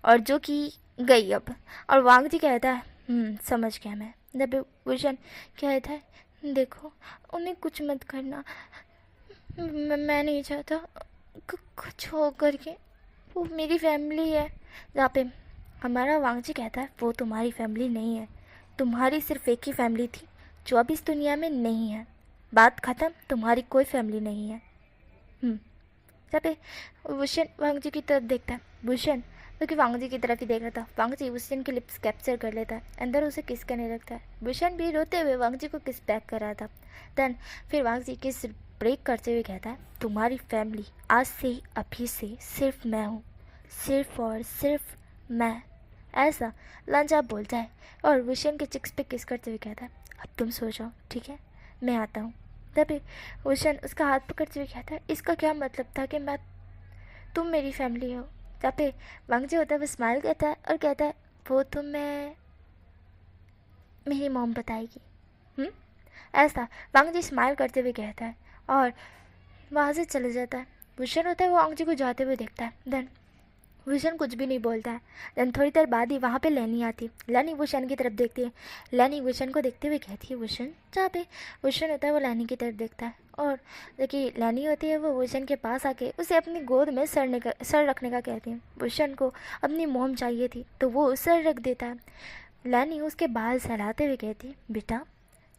और जो कि गई अब। और वांगजी कहता है समझ गया मैं। जब भूषण कहता है, देखो उन्हें कुछ मत करना, मैं नहीं चाहता कुछ हो करके, वो मेरी फैमिली है। जहाँ पे हमारा वांगजी कहता है, वो तुम्हारी फैमिली नहीं है, तुम्हारी सिर्फ एक ही फैमिली थी जो अब इस दुनिया में नहीं है। बात ख़त्म, तुम्हारी कोई फैमिली नहीं है। जहाँ पे भूषण वांगजी की तरफ देखता है। भूषण क्योंकि वांगजी की तरफ ही देख रहा था। वांगजी भूषण की लिप्स कैप्चर कर लेता है, अंदर उसे किस करने लगता है। भूषण भी रोते हुए वांगजी को किस बैक कर रहा था। देन फिर वांगजी किस ब्रेक करते हुए कहता है, तुम्हारी फैमिली आज से अभी से सिर्फ मैं हूँ, सिर्फ और सिर्फ मैं। ऐसा लांजा बोलता है और भूषण के चिक्स पे किस करते हुए कहता है, अब तुम सो जाओ, ठीक है, मैं आता हूँ। तभी भूषण उसका हाथ पकड़ते हुए कहता है, इसका क्या मतलब था कि तुम मेरी फैमिली हो। तब पे वांगजी होता है वो स्माइल करता है और कहता है, वो तुम्हें मेरी मॉम बताएगी। ऐसा वांगजी स्माइल करते हुए कहता है और वहाँ से चले जाता है। भूषण होता है वो वांगजी को जाते हुए देखता है। देन भूषण कुछ भी नहीं बोलता है। देन थोड़ी देर बाद ही वहाँ पे लैनी आती है। लैनी भूषण की तरफ देखती है। लैनी भूषण को देखते हुए कहती है, भूषण। जहाँ पे भूषण होता है वो लैनी की तरफ देखता है और देखिए लैनी होती है वो भूषण के पास आके उसे अपनी गोद में सर रखने का कहती है। भूषण को अपनी मोम चाहिए थी तो वो सर रख देता है। लैनी उसके बाल सहलाते हुए कहती है, बेटा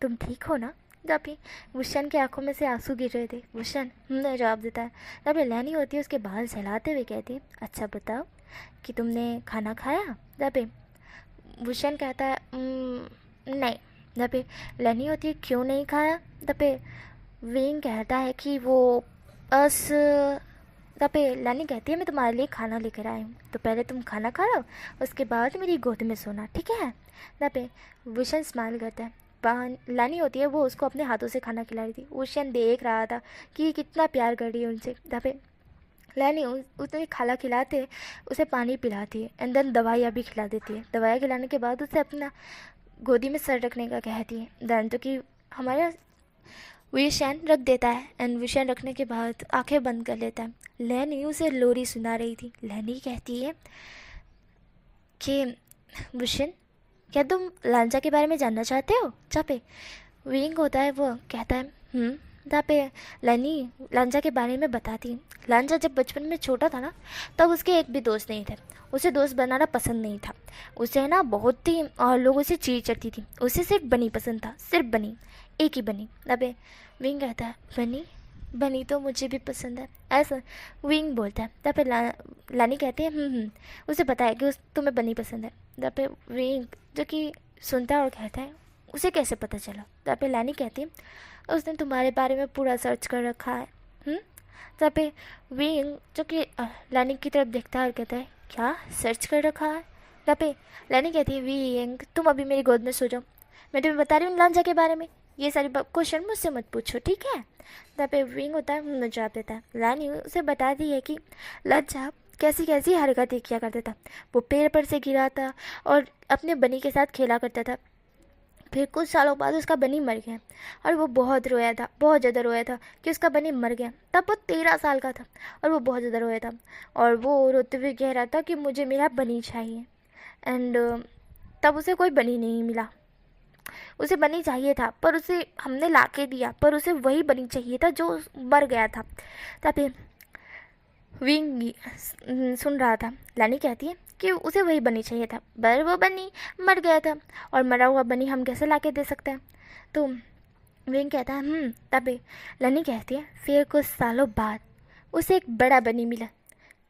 तुम ठीक हो ना। जब भी भूषण की आंखों में से आंसू गिर रहे थे। भूषण जवाब देता है। जब लैनी होती है उसके बाल सहलाते हुए कहती है, अच्छा बताओ कि तुमने खाना खाया। जब भूषण कहता है, नहीं। जब लैनी होती है, क्यों नहीं खाया। जब विंग कहता है कि वो बस। तब लैनी कहती है, मैं तुम्हारे लिए खाना लेकर आई हूँ, तो पहले तुम खाना खा लो, उसके बाद मेरी गोद में सोना, ठीक है। तब भूषण स्माइल करता है। लैनी होती है वो उसको अपने हाथों से खाना खिला रही थी। भूषण देख रहा था कि कितना प्यार कर रही है उनसे। तब लैनी उसने खाना खिलाते उसे पानी पिलाती है एंड देन दवाइयाँ भी खिला देती है। दवाइयाँ खिलाने के बाद उसे अपना गोदी में सर रखने का कहती है। देन तो कि हमारा भूषण रख देता है एंड भूषण रखने के बाद आंखें बंद कर लेता है। लैनी उसे लोरी सुना रही थी। लैनी कहती है कि भूषण, क्या तुम लांजा के बारे में जानना चाहते हो। जहाँ पे विंग होता है वो कहता है जहाँ पे लैनी लांजा के बारे में बताती है। लांजा जब बचपन में छोटा था ना तब उसके एक भी दोस्त नहीं थे। उसे दोस्त बनाना पसंद नहीं था। उसे ना बहुत ही लोगों से चीड़ चढ़ती थी। उसे सिर्फ बनी पसंद था, सिर्फ बनी, एक ही बनी। अबे विंग कहता है, बनी बनी तो मुझे भी पसंद है, ऐसा विंग बोलता है। तब लानी कहती है उसे पता है कि तुम्हें बनी पसंद है। तब विंग जो कि सुनता है और कहता है, उसे कैसे पता चला। तब लानी कहती है, उसने तुम्हारे बारे में पूरा सर्च कर रखा है। तब विंग जो कि लानी की तरफ देखता है और कहता है, क्या सर्च कर रखा है। तब लानी कहती है, विंग तुम अभी मेरी गोद में सो जाओ, मैं तुम्हें बता रही हूँ लांजा के बारे में, ये सारी क्वेश्चन मुझसे मत पूछो, ठीक है। तब विंग होता है जवाब देता है। लानी उसे बताती है कि लांजा कैसी कैसी हरकतें किया करता था। वो पेड़ पर से गिरा था और अपने बनी के साथ खेला करता था। फिर कुछ सालों बाद उसका बनी मर गया और वो बहुत रोया था, बहुत ज़्यादा रोया था कि उसका बनी मर गया। तब वो 13 साल का था और वो बहुत ज़्यादा रोया था और वो रोते हुए कह रहा था कि मुझे मेरा बनी चाहिए। एंड तब उसे कोई बनी नहीं मिला। उसे बनी चाहिए था पर उसे हमने ला के दिया, पर उसे वही बनी चाहिए था जो मर गया था। तब विंग सुन रहा था। लानी कहती है कि उसे वही बनी चाहिए था, पर वो बनी मर गया था और मरा हुआ बनी हम कैसे ला के दे सकते हैं। तो विंग कहता है तब लानी कहती है, फिर कुछ सालों बाद उसे एक बड़ा बनी मिला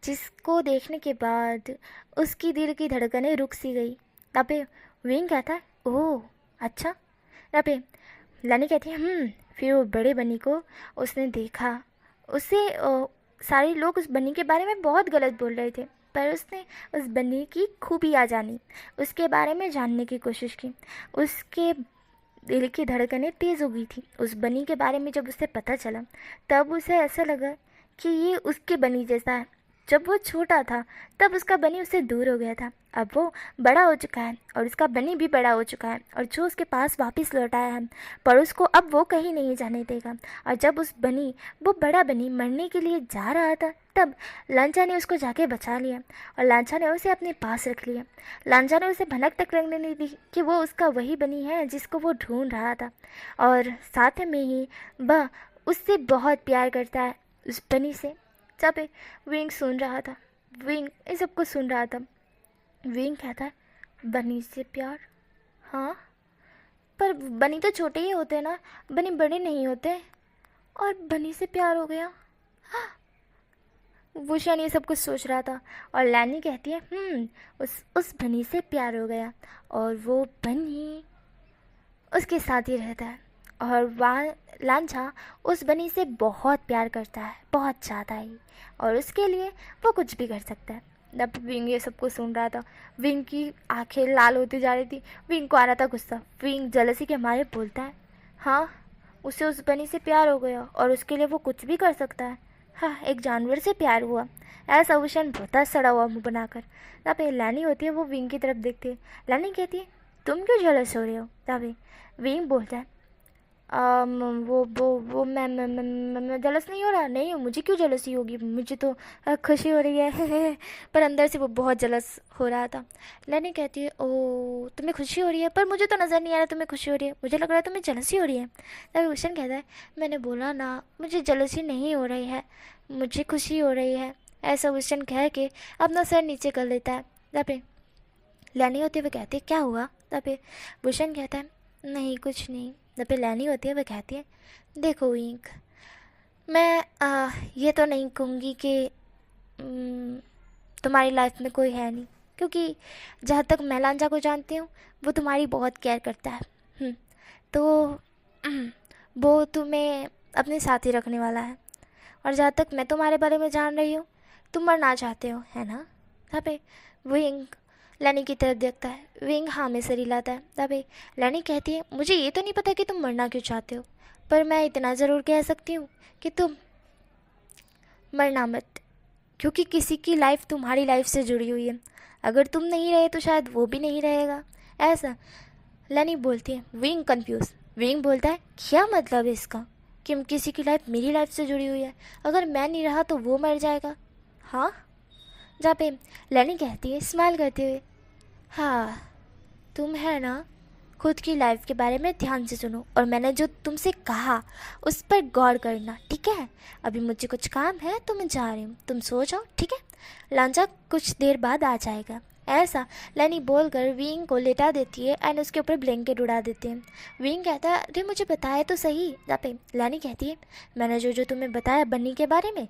जिसको देखने के बाद उसकी दिल की धड़कनें रुक सी गई। तब विंग कहता है, ओह अच्छा। तब लानी कहती है फिर वो बड़े बनी को उसने देखा। उसे सारे लोग उस बनी के बारे में बहुत गलत बोल रहे थे, पर उसने उस बनी की खूबियाँ जानी, उसके बारे में जानने की कोशिश की, उसके दिल की धड़कनें तेज़ हो गई थी उस बनी के बारे में। जब उसे पता चला तब उसे ऐसा लगा कि ये उसके बनी जैसा है। जब वो छोटा था तब उसका बनी उससे दूर हो गया था। अब वो बड़ा हो चुका है और उसका बनी भी बड़ा हो चुका है और जो उसके पास वापस लौट आया है, पर उसको अब वो कहीं नहीं जाने देगा। और जब वो बड़ा बनी मरने के लिए जा रहा था तब लांचा ने उसको जाके बचा लिया और लांचा ने उसे अपने पास रख लिया। लांचा ने उसे भनक तक लगने नहीं दी कि वो उसका वही बनी है जिसको वो ढूंढ रहा था, और साथ में ही वह उससे बहुत प्यार करता है, उस बनी से। जब विंग सुन रहा था, विंग इन सबको सुन रहा था। विंग कहता है, बनी से प्यार? हाँ, पर बनी तो छोटे ही होते ना, बनी बड़े नहीं होते, और बनी से प्यार हो गया। भूषण ये सब कुछ सोच रहा था और लैनी कहती है, उस बनी से प्यार हो गया और वो बनी उसके साथ ही रहता है। और वहाँ लांछा उस बनी से बहुत प्यार करता है, बहुत ज़्यादा ही, और उसके लिए वो कुछ भी कर सकता है। जब विंग ये सब कुछ सुन रहा था, विंग की आंखें लाल होती जा रही थी। विंग को आ रहा था गुस्सा। विंग जलसी के मारे बोलता है, हाँ, उसे उस बनी से प्यार हो गया और उसके लिए वो कुछ भी कर सकता है। हाँ, एक जानवर से प्यार हुआ, ऐसा भूषण बोलता है सड़ा हुआ मुँह बनाकर। तब लैनी होती है, वो विंग की तरफ देखती है। लैनी कहती है, तुम क्यों जेलस हो रहे हो? तब विंग बोलता है, वो मैं जलस नहीं हो रहा। नहीं, मुझे क्यों जलसी होगी, मुझे तो खुशी हो रही है। पर अंदर से वो बहुत जलस हो रहा था। लैनी कहती है, ओ, तुम्हें खुशी हो रही है, पर मुझे तो नज़र नहीं आ रहा तुम्हें खुशी हो रही है, मुझे लग रहा है तुम्हें जलसी हो रही है। तब भूषण कहता है, मैंने बोला ना, मुझे जलसी नहीं हो रही है, मुझे खुशी हो रही है। ऐसा भूषण कह के अपना सर नीचे कर लेता है। तब लैनी होती है, वो कहती है, क्या हुआ? तब भूषण कहता है, नहीं कुछ नहीं। जब लैनी होती है, वह कहती है, देखो विंक, मैं ये तो नहीं कहूँगी कि तुम्हारी लाइफ में कोई है नहीं, क्योंकि जहाँ तक मैं लांजा को जानती हूँ वो तुम्हारी बहुत केयर करता है। तो वो तुम्हें अपने साथ ही रखने वाला है। और जहाँ तक मैं तुम्हारे बारे में जान रही हूँ, तुम मरना चाहते हो, है ना? तब विंग लैनी की तरफ देखता है। विंग हाँ में सर हिलाता है। तब लैनी कहती है, मुझे ये तो नहीं पता कि तुम मरना क्यों चाहते हो, पर मैं इतना ज़रूर कह सकती हूँ कि तुम मरना मत, क्योंकि किसी की लाइफ तुम्हारी लाइफ से जुड़ी हुई है। अगर तुम नहीं रहे तो शायद वो भी नहीं रहेगा। ऐसा लैनी बोलती है। Wing confuse. विंग बोलता है, क्या मतलब है इसका कि किसी की लाइफ मेरी लाइफ से जुड़ी हुई है? अगर मैं नहीं रहा तो वो मर जाएगा? हाँ। जहाँ पे लैनी कहती है स्माइल करते हुए, हाँ, तुम है ना, खुद की लाइफ के बारे में ध्यान से सुनो और मैंने जो तुमसे कहा उस पर गौर करना, ठीक है? अभी मुझे कुछ काम है तो मैं जा रही हूँ, तुम सो जाओ, ठीक है? लांचा कुछ देर बाद आ जाएगा। ऐसा लैनी बोलकर विंग को लेटा देती है एंड उसके ऊपर ब्लैंकेट उड़ा देते हैं। विंग कहता है, अरे मुझे बताया तो सही। जहाँ पे लैनी कहती है, मैंने जो जो तुम्हें बताया बन्नी के बारे में,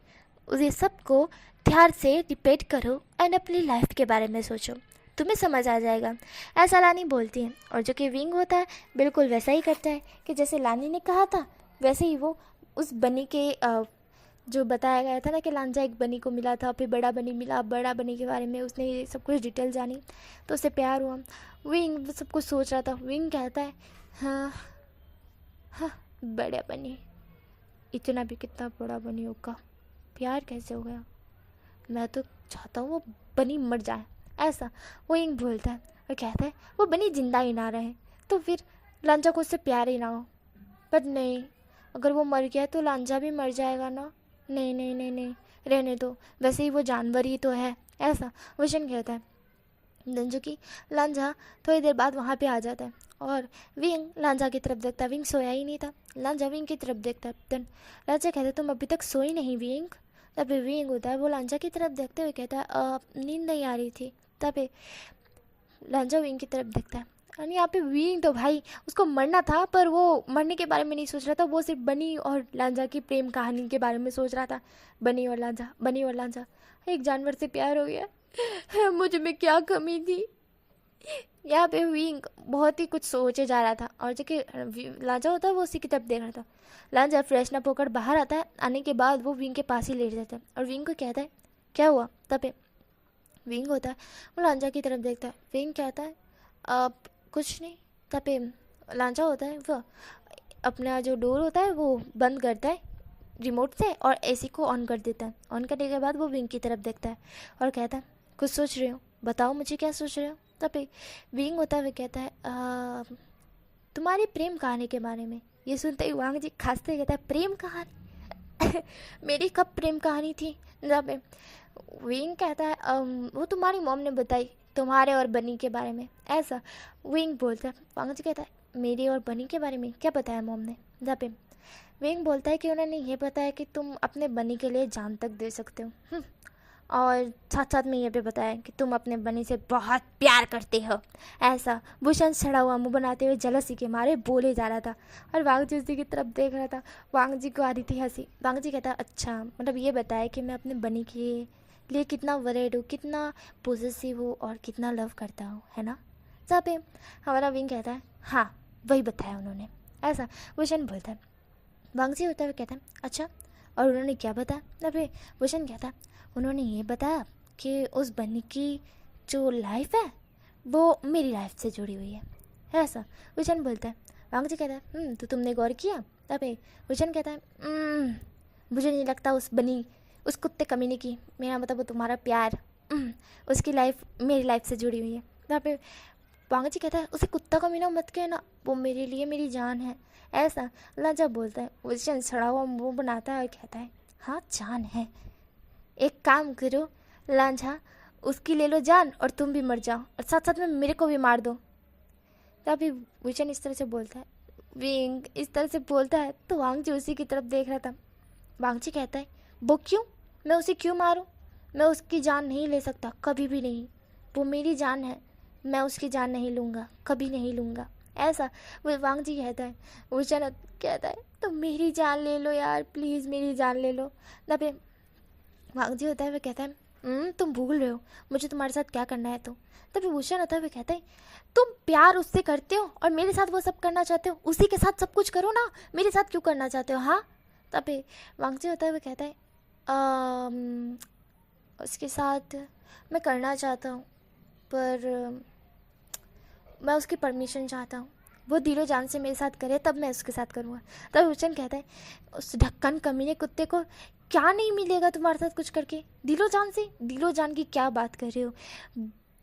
उसे सबको ध्यान से रिपीट करो एंड अपनी लाइफ के बारे में सोचो, तुम्हें समझ आ जाएगा। ऐसा लानी बोलती है और जो कि विंग होता है बिल्कुल वैसा ही करता है कि जैसे लानी ने कहा था वैसे ही वो उस बनी के जो बताया गया था ना कि लांजा एक बनी को मिला था, फिर बड़ा बनी मिला, बड़ा बनी के बारे में उसने ये सब कुछ डिटेल जानी तो उससे प्यार हुआ। विंग सब कुछ सोच रहा था। विंग कहता है, हाँ हाँ, बड़ा बनी, इतना भी कितना बड़ा बनी होगा, प्यार कैसे हो गया? मैं तो चाहता हूँ वो बनी मर जाए। ऐसा वो विंग बोलता है और कहता है, वो बनी जिंदा ही ना रहे तो फिर लांजा को उससे प्यार ही ना हो। पर नहीं, अगर वो मर गया तो लांजा भी मर जाएगा ना। नहीं नहीं नहीं नहीं, रहने दो, वैसे ही वो जानवर ही तो है। ऐसा विशन कहता है। जो कि लांजा थोड़ी देर बाद वहाँ पे आ जाता है और विंग लांजा की तरफ देखता है। विंग सोया ही नहीं था। लांजा विंग की तरफ देखता है। देन लांजा कहता है, तुम अभी तक सोई नहीं विंग? तब विंग होता है, वो लांजा की तरफ देखते हुए कहता है, नींद नहीं आ रही थी। तब लांजा विंग की तरफ देखता है और यहाँ पे विंग तो भाई उसको मरना था, पर वो मरने के बारे में नहीं सोच रहा था, वो सिर्फ बनी और लांजा की प्रेम कहानी के बारे में सोच रहा था। बनी और लांजा, बनी और लांजा, एक जानवर से प्यार हो गया, मुझ में क्या कमी थी? यहाँ पे विंग बहुत ही कुछ सोचे जा रहा था और जो कि लांजा होता है वो उसी की तरफ देख रहा था। लांजा फ्रेशन अप होकर बाहर आता है। आने के बाद वो विंग के पास ही लेट जाता है और विंग को कहता है, क्या हुआ? तब विंग होता है, वो लांजा की तरफ देखता है। विंग कहता है, अब कुछ नहीं। तब लांचा होता है वो अपना जो डोर होता है वो बंद करता है रिमोट से और एसी को ऑन कर देता है। ऑन करने के बाद वो विंग की तरफ देखता है और कहता है कुछ सोच रहे हो, बताओ मुझे क्या सोच रहे हो। तब विंग होता है वो कहता है तुम्हारी प्रेम कहानी के बारे में। ये सुनते ही वांग जी खांसते कहता है प्रेम कहानी मेरी कब प्रेम कहानी थी। जब विंग कहता है वो तुम्हारी मॉम ने बताई तुम्हारे और बनी के बारे में। ऐसा विंग बोलता है। वांग जी कहता है मेरी और बनी के बारे में क्या बताया मॉम ने। जब विंग बोलता है कि उन्होंने ये बताया कि तुम अपने बनी के लिए जान तक दे सकते हो। और साथ साथ में ये भी बताया कि तुम अपने बनी से बहुत प्यार करते हो। ऐसा भूषण सड़ा हुआ मुंह बनाते हुए जलसी के मारे बोले जा रहा था और वांग जी उसी की तरफ देख रहा था। वांग जी को आ रही थी हंसी। वांग जी कहता अच्छा मतलब ये बताया कि मैं अपने बनी के लिए कितना वरीड हूँ, कितना पॉजेसिव हूँ और कितना लव करता हूँ, है ना। जहाँ पे हमारा विंग कहता है हाँ वही बताया उन्होंने। ऐसा भूषण बोलता है। वांग जी होता हुआ कहता है अच्छा और उन्होंने क्या बताया। तब फिर भूषण कहता है उन्होंने ये बताया कि उस बनी की जो लाइफ है वो मेरी लाइफ से जुड़ी हुई है। ऐसा भूषण बोलता है। वांग जी कहता है तो तुमने गौर किया। तब भूषण कहता है मुझे नहीं लगता उस बनी उस कुत्ते कमीने की, मेरा मतलब वो तुम्हारा प्यार उसकी लाइफ मेरी लाइफ से जुड़ी हुई है। तब पे वांग जी कहता है उसे कुत्ता कमीना मत कहना, वो मेरे लिए मेरी जान है। ऐसा लांचा बोलता है। भूषण सड़ा हुआ मुंह बनाता है और कहता है हाँ जान है, एक काम करो लांझा उसकी ले लो जान और तुम भी मर जाओ और साथ साथ में मेरे को भी मार दो। तभी भूषण इस तरह से बोलता है। विंग इस तरह से बोलता है तो वांग जी उसी की तरफ देख रहा था। वांग जी कहता है वो क्यों, मैं उसे क्यों मारूं, मैं उसकी जान नहीं ले सकता कभी भी नहीं, वो मेरी जान है, मैं उसकी जान नहीं लूँगा, कभी नहीं लूँगा। ऐसा वो वांग जी कहता है। भूषण कहता है तो मेरी जान ले लो यार प्लीज़ मेरी जान ले लो। तभी वांग जी होता है वह कहता है तुम भूल रहे हो मुझे तुम्हारे साथ क्या करना है। तो तभी भूषण होता है वह कहता है तुम प्यार उससे करते हो और मेरे साथ वो सब करना चाहते हो, उसी के साथ सब कुछ करो ना, मेरे साथ क्यों करना चाहते हो। हाँ तभी वांग जी होता है वह कहता है उसके साथ मैं करना चाहता हूँ पर मैं उसकी परमिशन चाहता हूँ, वो दिलो जान से मेरे साथ करे तब मैं उसके साथ करूँगा। तब भूषण कहता है उस ढक्कन कमीने कुत्ते को क्या नहीं मिलेगा तुम्हारे साथ कुछ करके, दिलो जान से। दिलो जान की क्या बात कर रहे हो,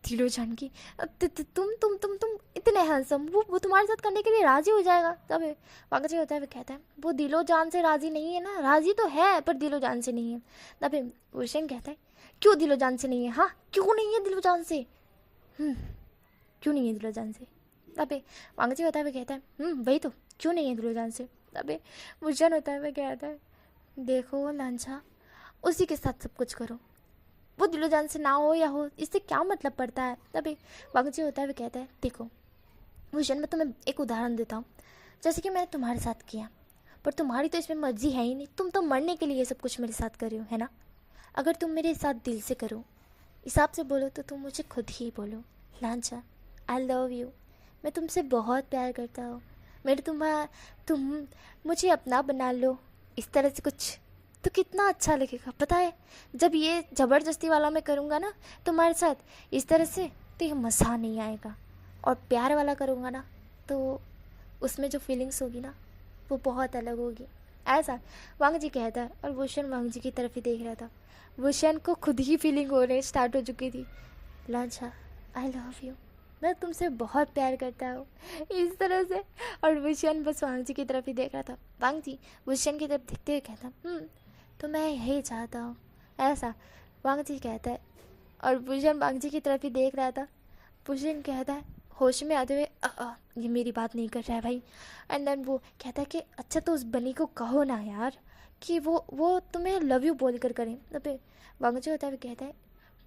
दिलो जान की तुम इतने हैंडसम, वो तुम्हारे साथ करने के लिए राजी हो जाएगा। तब वांग जी होता है वो कहता है वो दिलो जान से राजी नहीं है ना, राजी तो है पर दिलो जान से नहीं है। तब भूषण कहता है क्यों दिलो जान से नहीं है, हाँ क्यों नहीं है दिलो जान से, क्यों नहीं है दिलो जान से। तब वांग जी होता है वो कहता है वही तो क्यों नहीं है दिलो जान से। तब भूषण होता है वो कहता है देखो लांछा उसी के साथ सब कुछ करो, वो दिलो जान से ना हो या हो इससे क्या मतलब पड़ता है। तभी वांग जी होता है वो कहता है देखो भूषण मैं तुम्हें एक उदाहरण देता हूँ, जैसे कि मैंने तुम्हारे साथ किया पर तुम्हारी तो इसमें मर्जी है ही नहीं, तुम तो मरने के लिए ये सब कुछ मेरे साथ कर रहे हो, है ना। अगर तुम मेरे साथ दिल से करो, हिसाब से बोलो तो तुम मुझे खुद ही बोलो लांछा आई लव यू, मैं तुमसे बहुत प्यार करता हूँ, मेरे तुम मुझे अपना बना लो, इस तरह से कुछ तो कितना अच्छा लगेगा। पता है जब ये ज़बरदस्ती वाला मैं करूँगा ना तुम्हारे साथ इस तरह से तो ये मज़ा नहीं आएगा, और प्यार वाला करूँगा ना तो उसमें जो फीलिंग्स होगी ना वो बहुत अलग होगी। ऐसा वांग जी कहता है और भूषण वांग जी की तरफ ही देख रहा था। भूषण को खुद ही फीलिंग होने स्टार्ट हो चुकी थी। लांछा आई लव यू, मैं तुमसे बहुत प्यार करता हूँ, इस तरह से। और भूषण बस वांग जी की तरफ ही देख रहा था। वांग जी भूषण की तरफ देखते हुए कहता तो मैं यही चाहता हूँ। ऐसा वांग जी कहता है और भूषण वांग जी की तरफ ही देख रहा था। भूषण कहता है होश में आते हुए ये मेरी बात नहीं कर रहा है भाई। एंड देन वो कहता है कि अच्छा तो उस बनी को कहो ना यार कि वो तुम्हें लव यू बोल कर करें। तब वांग जी होता है वो कहता है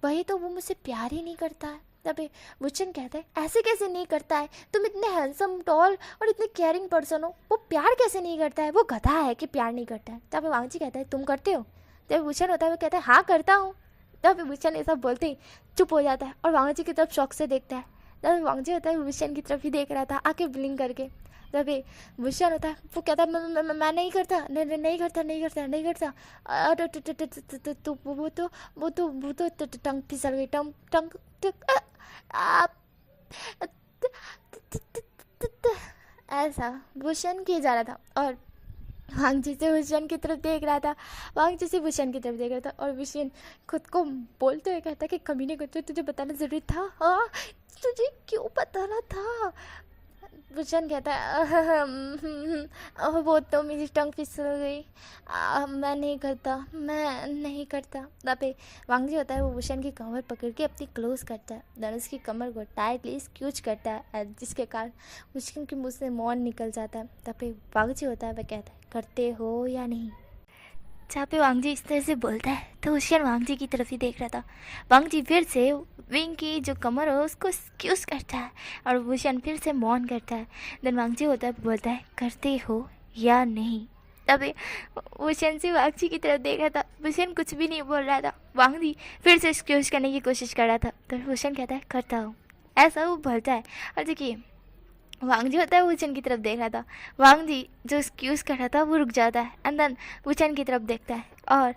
वही तो वो मुझसे प्यार ही नहीं करता है। तब भूषण कहता है ऐसे कैसे नहीं करता है, तुम इतने हैंडसम टॉल और इतने केयरिंग पर्सन हो, वो प्यार कैसे नहीं करता है, वो गधा है कि प्यार नहीं करता है। तब वांग जी कहता है तुम करते हो। तब भूषण होता है वो कहता है हाँ करता हूँ। तब भूषण ऐसा बोलते ही चुप हो जाता है और वांग जी की तरफ शौक से देखता है। तब वांग जी होता है भूषण की तरफ ही देख रहा था आके ब्लिंक करके। तभी भूषण होता है वो कहता है मैं नहीं करता, नहीं करता नहीं करता नहीं करता। तो वो तो टंग फिसल गई, टंग टंग ऐसा भूषण किए जा रहा था और वांग जी से भूषण की तरफ देख रहा था, वांग जी से भूषण की तरफ देख रहा था और भूषण खुद को बोलते हुए कहता कि कमीने को तो तुझे बताना ज़रूरी था, हाँ तुझे क्यों बताना था। भूषण कहता है वो तो मेरी टंग फिसल गई, मैं नहीं करता, मैं नहीं करता। तब पे वांग जी होता है वो भूषण की कमर पकड़ के अपनी क्लोज करता है, धनुष की कमर को टाइटली स्क्यूच करता है जिसके कारण भूषण के मुंह से मौन निकल जाता है। तब पे वांग जी होता है वह कहता है करते हो या नहीं। जहाँ पे वांग जी इस तरह से बोलता है तो भूषण वांग जी की तरफ ही देख रहा था। वांग जी फिर से विंग की जो कमर हो उसको स्क्यूज करता है और भूषण फिर से मौन करता है। देन वांग जी होता है बोलता है करते हो या नहीं। तभी भूषण से वांग जी की तरफ देख रहा था, भूषण कुछ भी नहीं बोल रहा था, वांग जी फिर से स्क्यूज करने की कोशिश कर रहा था तो भूषण कहता है करता हूँ, ऐसा वो बोलता है। और देखिए वांग जी होता है भूषण की तरफ देख रहा था, वांग जी जो एक्सक्यूज़ कर रहा था वो रुक जाता है एंड देन भूषण की तरफ देखता है और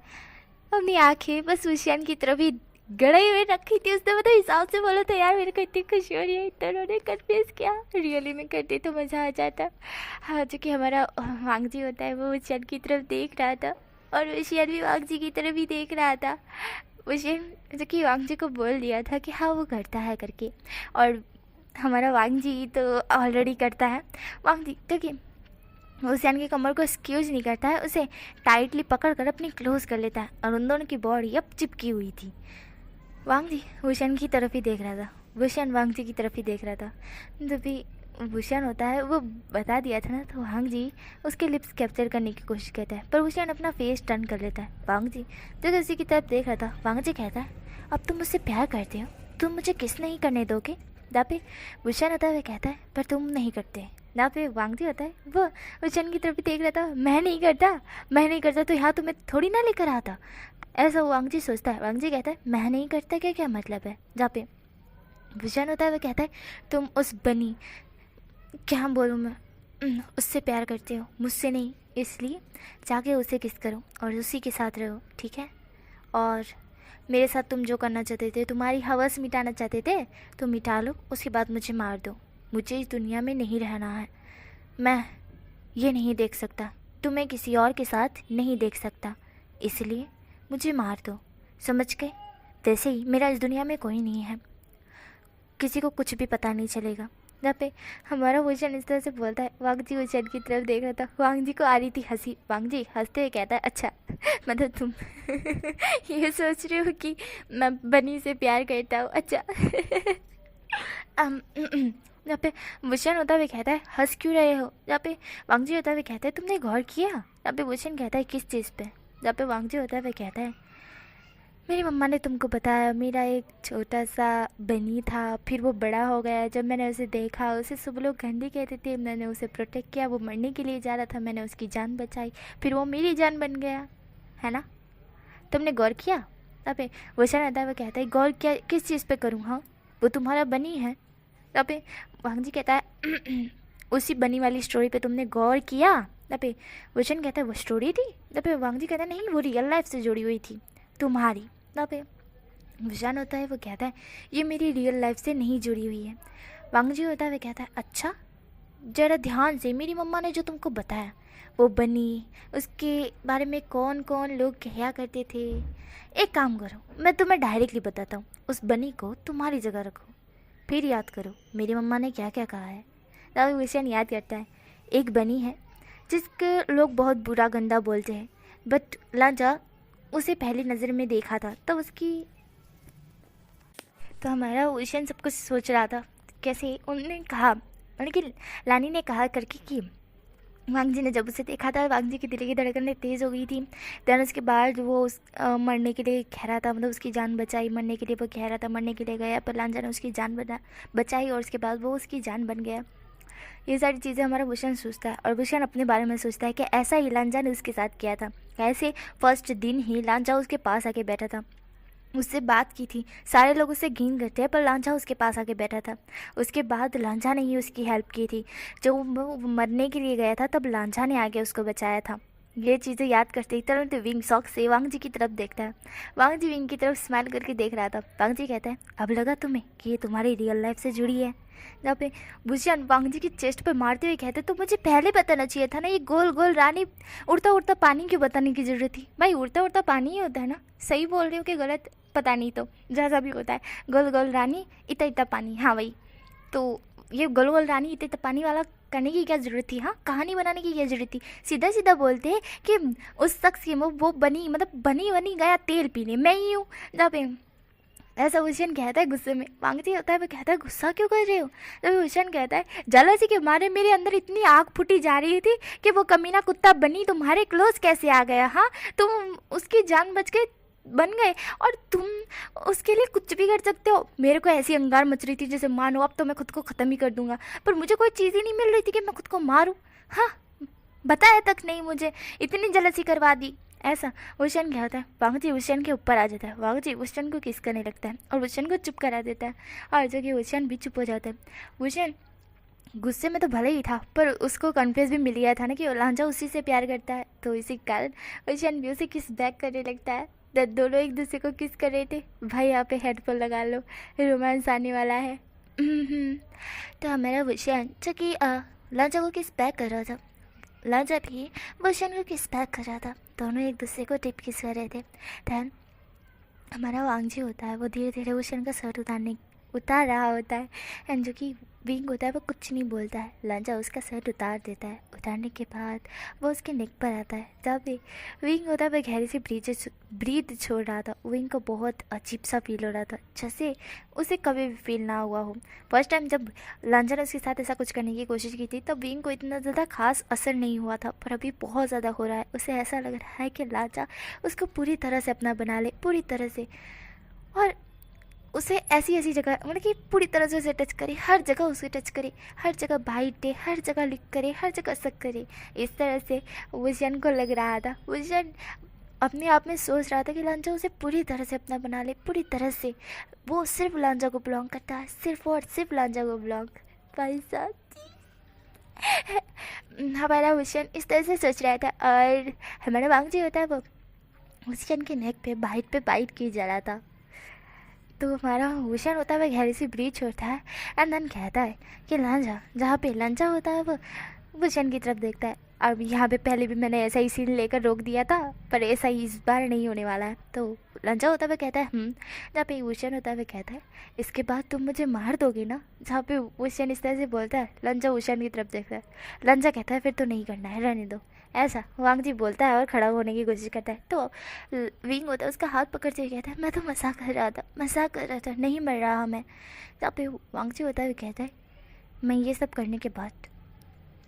अपनी आंखें बस भूषण की तरफ ही गड़े हुए रखी थी। उसने मतलब हिसाब से बोला था यार मेरे को इतनी खुशी हो रही है, इतना ने कन्फ्यूज़ किया, रियली में करते तो मज़ा आ जाता। हाँ जो कि हमारा वांग जी होता है वो भूषण की तरफ देख रहा था और भूषण भी वांग जी की तरफ ही देख रहा था। भूषण जो कि वांग जी को बोल दिया था कि हाँ वो करता है करके, और हमारा वांग जी तो ऑलरेडी करता है। वांग जी देखिए भूषण की कमर को स्क्यूज नहीं करता है, उसे टाइटली पकड़ कर अपनी क्लोज कर लेता है और उन दोनों की बॉडी अब चिपकी हुई थी। वांग जी भूषण की तरफ ही देख रहा था, भूषण वांग जी की तरफ ही देख रहा था। जब भी भूषण होता है वो बता दिया था ना, तो वांग जी उसके लिप्स कैप्चर करने की कोशिश करता है पर भूषण अपना फेस टर्न कर लेता है। वांग जी जो उसी की तरफ देख रहा था, वांग जी कहता है अब तुम मुझसे प्यार करते हो, तुम मुझे किस नहीं करने दोगे। दापे भूषण होता है वह कहता है पर तुम नहीं करते। दापे वांग जी होता है वो भूषण की तरफ भी देख रहा था, मैं नहीं करता, मैं नहीं करता तो यहाँ तुम्हें थोड़ी ना लेकर आता, ऐसा वांग जी सोचता है। वांग जी कहता है मैं नहीं करता क्या क्या मतलब है। जहाँ पे भूषण होता है वह कहता है तुम उस बनी, क्या बोलूँ मैं, उससे प्यार करते हो, मुझसे नहीं, इसलिए जाके उसे किस करो और उसी के साथ रहो, ठीक है। और मेरे साथ तुम जो करना चाहते थे, तुम्हारी हवस मिटाना चाहते थे तो मिटा लो, उसके बाद मुझे मार दो, मुझे इस दुनिया में नहीं रहना है, मैं ये नहीं देख सकता, तुम्हें किसी और के साथ नहीं देख सकता, इसलिए मुझे मार दो, समझ गए। वैसे ही मेरा इस दुनिया में कोई नहीं है, किसी को कुछ भी पता नहीं चलेगा। जहाँ पे हमारा भूषण इस तरह से बोलता है, वांग जी भूषण की तरफ देख रहा था, वांग जी को आ रही थी हंसी। वांग जी हंसते हुए कहता है अच्छा मतलब तुम ये सोच रहे हो कि मैं बनी से प्यार करता हूँ, अच्छा। जहाँ पे भूषण होता हुआ कहता है हंस क्यों रहे हो। जहाँ पे वांग जी होता हुआ कहता है तुमने गौर किया। जहाँ पे भूषण कहता है किस चीज़ पे। जहाँ पे वांग जी होता है वह कहता है मेरी मम्मा ने तुमको बताया मेरा एक छोटा सा बनी था, फिर वो बड़ा हो गया, जब मैंने उसे देखा उसे सब लोग गंदी कहते थे, मैंने उसे प्रोटेक्ट किया, वो मरने के लिए जा रहा था, मैंने उसकी जान बचाई, फिर वो मेरी जान बन गया, है ना, तुमने गौर किया। अबे भूषण आता है वो कहता है गौर क्या किस चीज़ पे करूँ, हाँ वो तुम्हारा बनी है। अबे वांग जी कहता है उसी बनी वाली स्टोरी पे तुमने गौर किया। अबे भूषण कहता है वो स्टोरी थी। अबे वांग जी कहता है नहीं वो रियल लाइफ से जुड़ी हुई थी तुम्हारी। पे भूषण होता है वो कहता है ये मेरी रियल लाइफ से नहीं जुड़ी हुई है। वांग जी होता है वो कहता है अच्छा ज़रा ध्यान से, मेरी मम्मा ने जो तुमको बताया वो बनी, उसके बारे में कौन कौन लोग कहा करते थे, एक काम करो मैं तुम्हें डायरेक्टली बताता हूँ, उस बनी को तुम्हारी जगह रखो, फिर याद करो मेरी मम्मा ने क्या क्या कहा है। तब भूषण याद करता है एक बनी है जिसके लोग बहुत बुरा गंदा बोलते हैं, बट लांजा उसे पहली नज़र में देखा था तो उसकी, तो हमारा भूषण सब कुछ सोच रहा था कैसे उन्होंने कहा, मतलब कि लानी ने कहा करके कि वांग जी ने जब उसे देखा था वांग जी की दिल की धड़कनें तेज़ हो गई थी। दैन उसके बाद वो मरने के लिए कह रहा था, मतलब उसकी जान बचाई, मरने के लिए वो कह रहा था मरने के लिए गया, पर लांजा ने उसकी जान बचाई और उसके बाद वो उसकी जान बन गया। ये सारी चीज़ें हमारा भूषण सोचता है और भूषण अपने बारे में सोचता है कि ऐसा ही लांजा ने उसके साथ किया था। ऐसे फर्स्ट दिन ही लांजा उसके पास आके बैठा था, उससे बात की थी, सारे लोग उससे घिन करते हैं पर लांजा उसके पास आके बैठा था। उसके बाद लांजा ने ही उसकी हेल्प की थी, जब वो मरने के लिए गया था तब लांजा ने आके उसको बचाया था। ये चीज़ें याद करते ही तुरंत विंग शॉक से वांग जी की तरफ देखता है। वांग जी विंग की तरफ स्माइल करके देख रहा था। वांग जी कहता है अब लगा तुम्हें कि ये तुम्हारी रियल लाइफ से जुड़ी है। जहाँ पे भूषण वांगजी की चेस्ट पे मारते हुए कहते तो मुझे पहले बताना चाहिए था ना, ये गोल गोल रानी उड़ता उड़ता पानी क्यों बताने की ज़रूरत थी भाई, उड़ता उड़ता पानी ही होता है ना, सही बोल रही हो कि गलत पता नहीं, तो जैसा भी होता है गोल गोल रानी इतना इतना पानी, हाँ वही। तो ये गोल गोल रानी इतना इतना पानी वाला करने की क्या ज़रूरत थी, हाँ कहानी बनाने की क्या ज़रूरत थी, सीधा सीधा बोलते हैं कि उस शख्स की वो बनी मतलब बनी गया तेल पीने, मैं ही हूँ। जहाँ पे ऐसा हुसैन कहता है गुस्से में, वांगजी होता है वो कहता है गुस्सा क्यों कर रहे हो, तभी हुसैन कहता है जलसी के मारे मेरे अंदर इतनी आग फूटी जा रही थी कि वो कमीना कुत्ता बनी तुम्हारे क्लोज कैसे आ गया, हाँ तुम उसकी जान बच के बन गए और तुम उसके लिए कुछ भी कर सकते हो। मेरे को ऐसी अंगार मच रही थी जैसे मानो अब तो मैं खुद को ख़त्म ही कर दूंगा, पर मुझे कोई चीज़ ही नहीं मिल रही थी कि मैं खुद को मारूं, हाँ बताया तक नहीं मुझे, इतनी जलसी करवा दी। ऐसा हुसैन क्या होता है, वांगजी हुसैन के ऊपर आ जाता है, वांगजी हुसैन को किस करने लगता है और हुसैन को चुप करा देता है और जो कि हुसैन भी चुप हो जाता है। हुसैन गुस्से में तो भले ही था पर उसको कॉन्फिडेंस भी मिल गया था ना कि लांजा उसी से प्यार करता है, तो इसी कारण हुसैन भी उसे किस बैक करने लगता है। तो दोनों एक दूसरे को किस कर रहे थे, भाई यहाँ पे हेडफोन लगा लो, रोमांस आने वाला है। तो हमारा हुसैन जो कि लांजा को किस बैक कर रहा था, लांजा भी हुसैन को किस बैक कर रहा था, दोनों एक दूसरे को टिप किस कर रहे थे। दैन हमारा वांगजी होता है वो धीरे धीरे हुसैन का शर्ट उतार रहा होता है एंड जो कि विंग होता है वो कुछ नहीं बोलता है, लांजा उसका शर्ट उतार देता है, उतारने के बाद वो उसके नेक पर आता है। जब भी विंग होता है वो गहरी से ब्रीथ छोड़ रहा था, विंग को बहुत अजीब सा फील हो रहा था जैसे उसे कभी भी फील ना हुआ हो। फर्स्ट टाइम जब लांजा ने उसके साथ ऐसा कुछ करने की कोशिश की थी तब विंग को इतना ज़्यादा खास असर नहीं हुआ था, पर अभी बहुत ज़्यादा हो रहा है, उसे ऐसा लग रहा है कि लांजा उसको पूरी तरह से अपना बना ले, पूरी तरह से, और उसे ऐसी ऐसी जगह मतलब कि पूरी तरह से उसे टच करे, हर जगह उसे टच करे, हर जगह बाइट दे, हर जगह लिख करे, हर जगह शक करे। इस तरह से वुशन को लग रहा था, वुशन अपने आप में सोच रहा था कि लांजा उसे पूरी तरह से अपना बना ले, पूरी तरह से वो सिर्फ लांजा को बिलोंग करता है, सिर्फ और सिर्फ लांजा को बिलोंग। भाई साहब हमारा वुशन इस तरह से सोच रहा था और हमारा वांगजी होता है वो वुशन के नेक पे बाइट की जा रहा था। तो हमारा हुसैन होता है वह गहरी सी ब्रीथ छोड़ता है एंड देन कहता है कि लांजा, जहाँ पे लांजा होता है वो हुसैन की तरफ देखता है। अब यहाँ पे पहले भी मैंने ऐसा ही सीन लेकर रोक दिया था पर ऐसा ही इस बार नहीं होने वाला है। तो लांजा होता है वह कहता है जहाँ पे हुसैन होता है वह कहता है इसके बाद तुम मुझे मार दोगे ना, जहाँ पे हुसैन इस तरह से बोलता है लांजा हुसैन की तरफ देखता है, लांजा कहता है फिर तो नहीं करना है, रहने दो, ऐसा वांगजी बोलता है और खड़ा होने की कोशिश करता है। तो विंग होता है उसका हाथ पकड़ते हुए कहता है मैं तो मजाक कर रहा था, नहीं मर रहा मैं। जहाँ पे वांगजी होता है वो कहता है मैं ये सब करने के बाद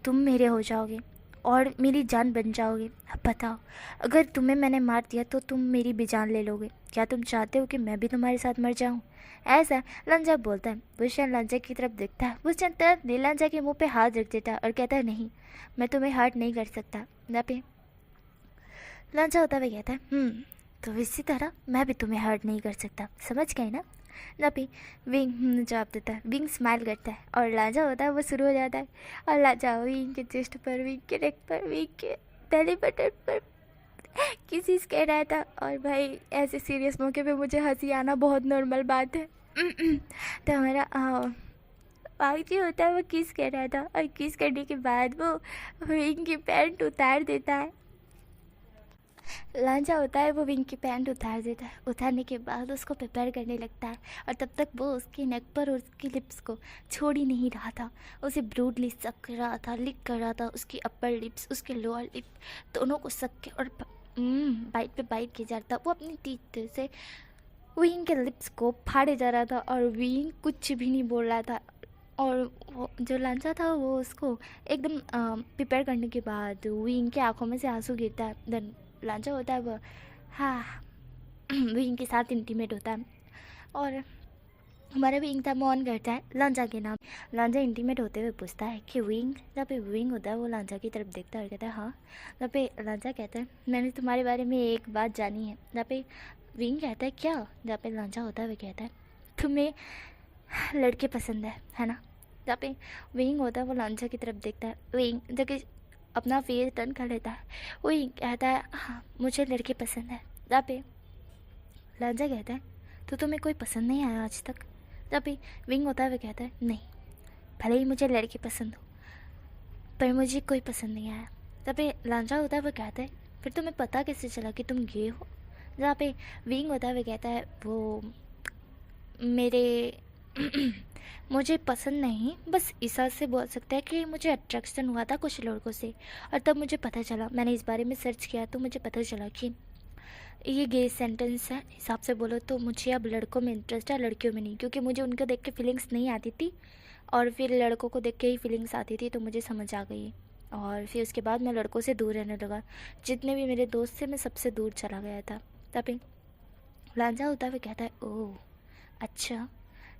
तुम मेरे हो जाओगे और मेरी जान बन जाओगे, अब बताओ अगर तुम्हें मैंने मार दिया तो तुम मेरी भी जान ले लोगे, क्या तुम चाहते हो कि मैं भी तुम्हारे साथ मर जाऊं? ऐसा लांजा बोलता है। भूषण लांजा की तरफ देखता है, भूषण तरफ लांजा के मुंह पे हाथ रख देता है और कहता है नहीं मैं तुम्हें हर्ट नहीं कर सकता। ना पे लांजा होता है कहता है तो इसी तरह मैं भी तुम्हें हर्ट नहीं कर सकता, समझ गए ना? ना पे विंग जवाब देता है, विंग स्माइल करता है और लांजा होता है वो शुरू हो जाता है और लांजा विंग के चेस्ट पर, विंग के नेक पर, विंग के पहले बटन पर किसी से कह रहा था। और भाई ऐसे सीरियस मौके पे मुझे हंसी आना बहुत नॉर्मल बात है। तो हमारा वांगजी होता है वो किस कह रहा था और किस करने के बाद वो विंग की पैंट उतार देता है। लांजा होता है वो विंग की पैंट उतार देता है, उतारने के बाद उसको प्रिपेयर करने लगता है और तब तक वो उसके नेक पर और उसकी लिप्स को छोड़ ही नहीं रहा था, उसे ब्रूडली सक कर रहा था, लिक कर रहा था, उसकी अपर लिप्स उसके लोअर लिप दोनों को सक के और बाइट पे बाइट किया जा रहा था। वो अपनी टीथ से विंग के लिप्स को फाड़े जा रहा था और विंग कुछ भी नहीं बोल रहा था। और वो जो लांजा था वो उसको एकदम प्रिपेयर करने के बाद विंग के आँखों में से आंसू गिरता है। देन लांजा होता है वो विंग के साथ इंटीमेट होता है और हमारा विंग था मौन करता है लांजा के नाम। लांजा इंटीमेट होते हुए पूछता है कि विंग, जहाँ पे विंग होता है वो लांजा की तरफ देखता है और कहता है हाँ। जहाँ पे लांजा कहता है मैंने तुम्हारे बारे में एक बात जानी है। जहाँ पे विंग कहता है क्या? जहाँ पे लांजा होता है वो कहता है तुम्हें लड़के पसंद है ना? जहाँ पे विंग होता है वो लांजा की तरफ देखता है, विंग जो कि अपना फेस टर्न कर लेता है, वही कहता है हाँ मुझे लड़के पसंद है। जहाँ पे लांजा कहता है तो तुम्हें कोई पसंद नहीं आया आज तक? जहाँ पे विंग होता है वो कहता है नहीं भले ही मुझे लड़की पसंद हो, पर मुझे कोई पसंद नहीं आया। जहाँ पे लांजा होता है वो कहता है फिर तुम्हें पता कैसे चला कि तुम गे हो। जहाँ पे विंग होता है वो कहता है वो मेरे मुझे पसंद नहीं, बस इस हिसाब से बोल सकता है कि मुझे अट्रैक्शन हुआ था कुछ लड़कों से, और तब मुझे पता चला, मैंने इस बारे में सर्च किया तो मुझे पता चला कि ये गे सेंटेंस है। हिसाब से बोलो तो मुझे अब लड़कों में इंटरेस्ट है, लड़कियों में नहीं, क्योंकि मुझे उनको देख के फीलिंग्स नहीं आती थी और फिर लड़कों को देख के ही फीलिंग्स आती थी, तो मुझे समझ आ गई। और फिर उसके बाद मैं लड़कों से दूर रहने लगा। जितने भी मेरे दोस्त थे मैं सबसे दूर चला गया था। तभी लांजा होता है वो कहता है ओह अच्छा।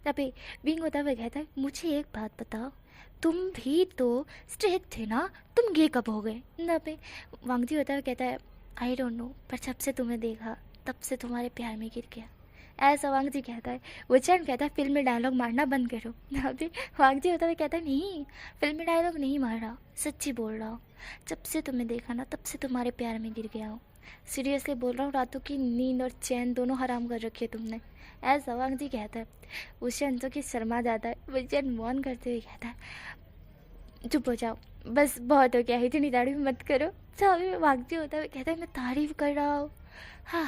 तभी विंग होता है वो कहता है मुझे एक बात बताओ, तुम भी तो स्ट्रेट थे ना, तुम गे कब हो गए। ना पे वांगजी होता है वो कहता है आई डोंट नो, पर जब से तुम्हें देखा तब से तुम्हारे प्यार में गिर गया, ऐसा वांगजी कहता है। वचन कहता है फिल्म में डायलॉग मारना बंद करो। ना पे वांगजी होता है वो कहता है नहीं, फिल्म में डायलॉग नहीं मार रहा, सच्ची बोल रहा हूँ, जब से तुम्हें देखा ना तब से तुम्हारे प्यार में गिर गया हूँ, सीरियसली बोल रहा हूँ, रातों की नींद और चैन दोनों हराम कर रखी है तुमने, ऐसा वांगजी कहता है। उषन तो कि शर्मा जाता है। वचन मौन करते हुए कहता है चुप हो जाओ, बस बहुत हो गया, इतनी तारीफ मत करो। चाहे वांगजी होता है कहता है मैं तारीफ कर रहा हूँ, हाँ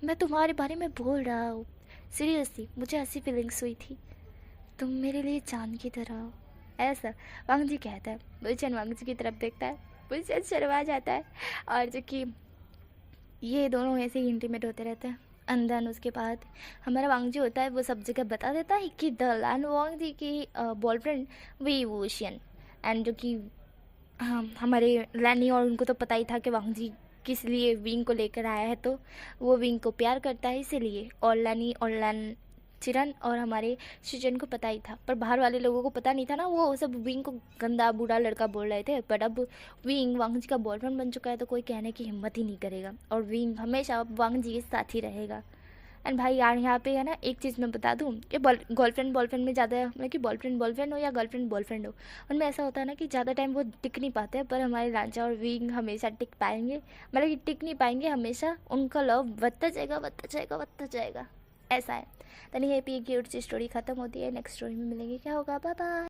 मैं तुम्हारे बारे में बोल रहा हूँ, सीरियसली मुझे ऐसी फीलिंग्स हुई थी, तुम मेरे लिए चांद की तरह हो, ऐसा वांगजी कहता है। वचन वांगजी की तरफ देखता है, वचन शर्मा जाता है, और जो कि ये दोनों ऐसे ही इंटीमेट होते रहते हैं। एंड देन उसके बाद हमारा वांगजी होता है वो सब जगह बता देता है कि द लैंड वांगजी की बॉयफ्रेंड वी वोशियन, एंड जो कि हमारे लैनी और उनको तो पता ही था कि वांगजी किस लिए विंग को लेकर आया है, तो वो विंग को प्यार करता है इसीलिए, और लैनी और लैन चिरन और हमारे शिजन को पता ही था, पर बाहर वाले लोगों को पता नहीं था ना, वो सब विंग को गंदा बूढ़ा लड़का बोल रहे थे। पर अब विंग वांगजी का बॉयफ्रेंड बन चुका है तो कोई कहने की हिम्मत ही नहीं करेगा, और विंग हमेशा वांगजी के साथ ही रहेगा। एंड भाई यार यहाँ पे है ना एक चीज़ मैं बता दूँ कि गर्लफ्रेंड बॉयफ्रेंड में ज़्यादा, मतलब कि बॉयफ्रेंड बॉयफ्रेंड हो या गर्लफ्रेंड बॉयफ्रेंड हो, उनमें ऐसा होता है ना कि ज़्यादा टाइम वो टिक नहीं पाते, पर हमारे लांचा और विंग हमेशा टिक पाएंगे, मतलब कि टिक नहीं पाएंगे हमेशा, उनका लव बढ़ता जाएगा बढ़ता जाएगा बढ़ता जाएगा, ऐसा है। तो नहीं ये क्यूट सी स्टोरी खत्म होती है, नेक्स्ट स्टोरी में मिलेंगे, क्या होगा, बाय बाय।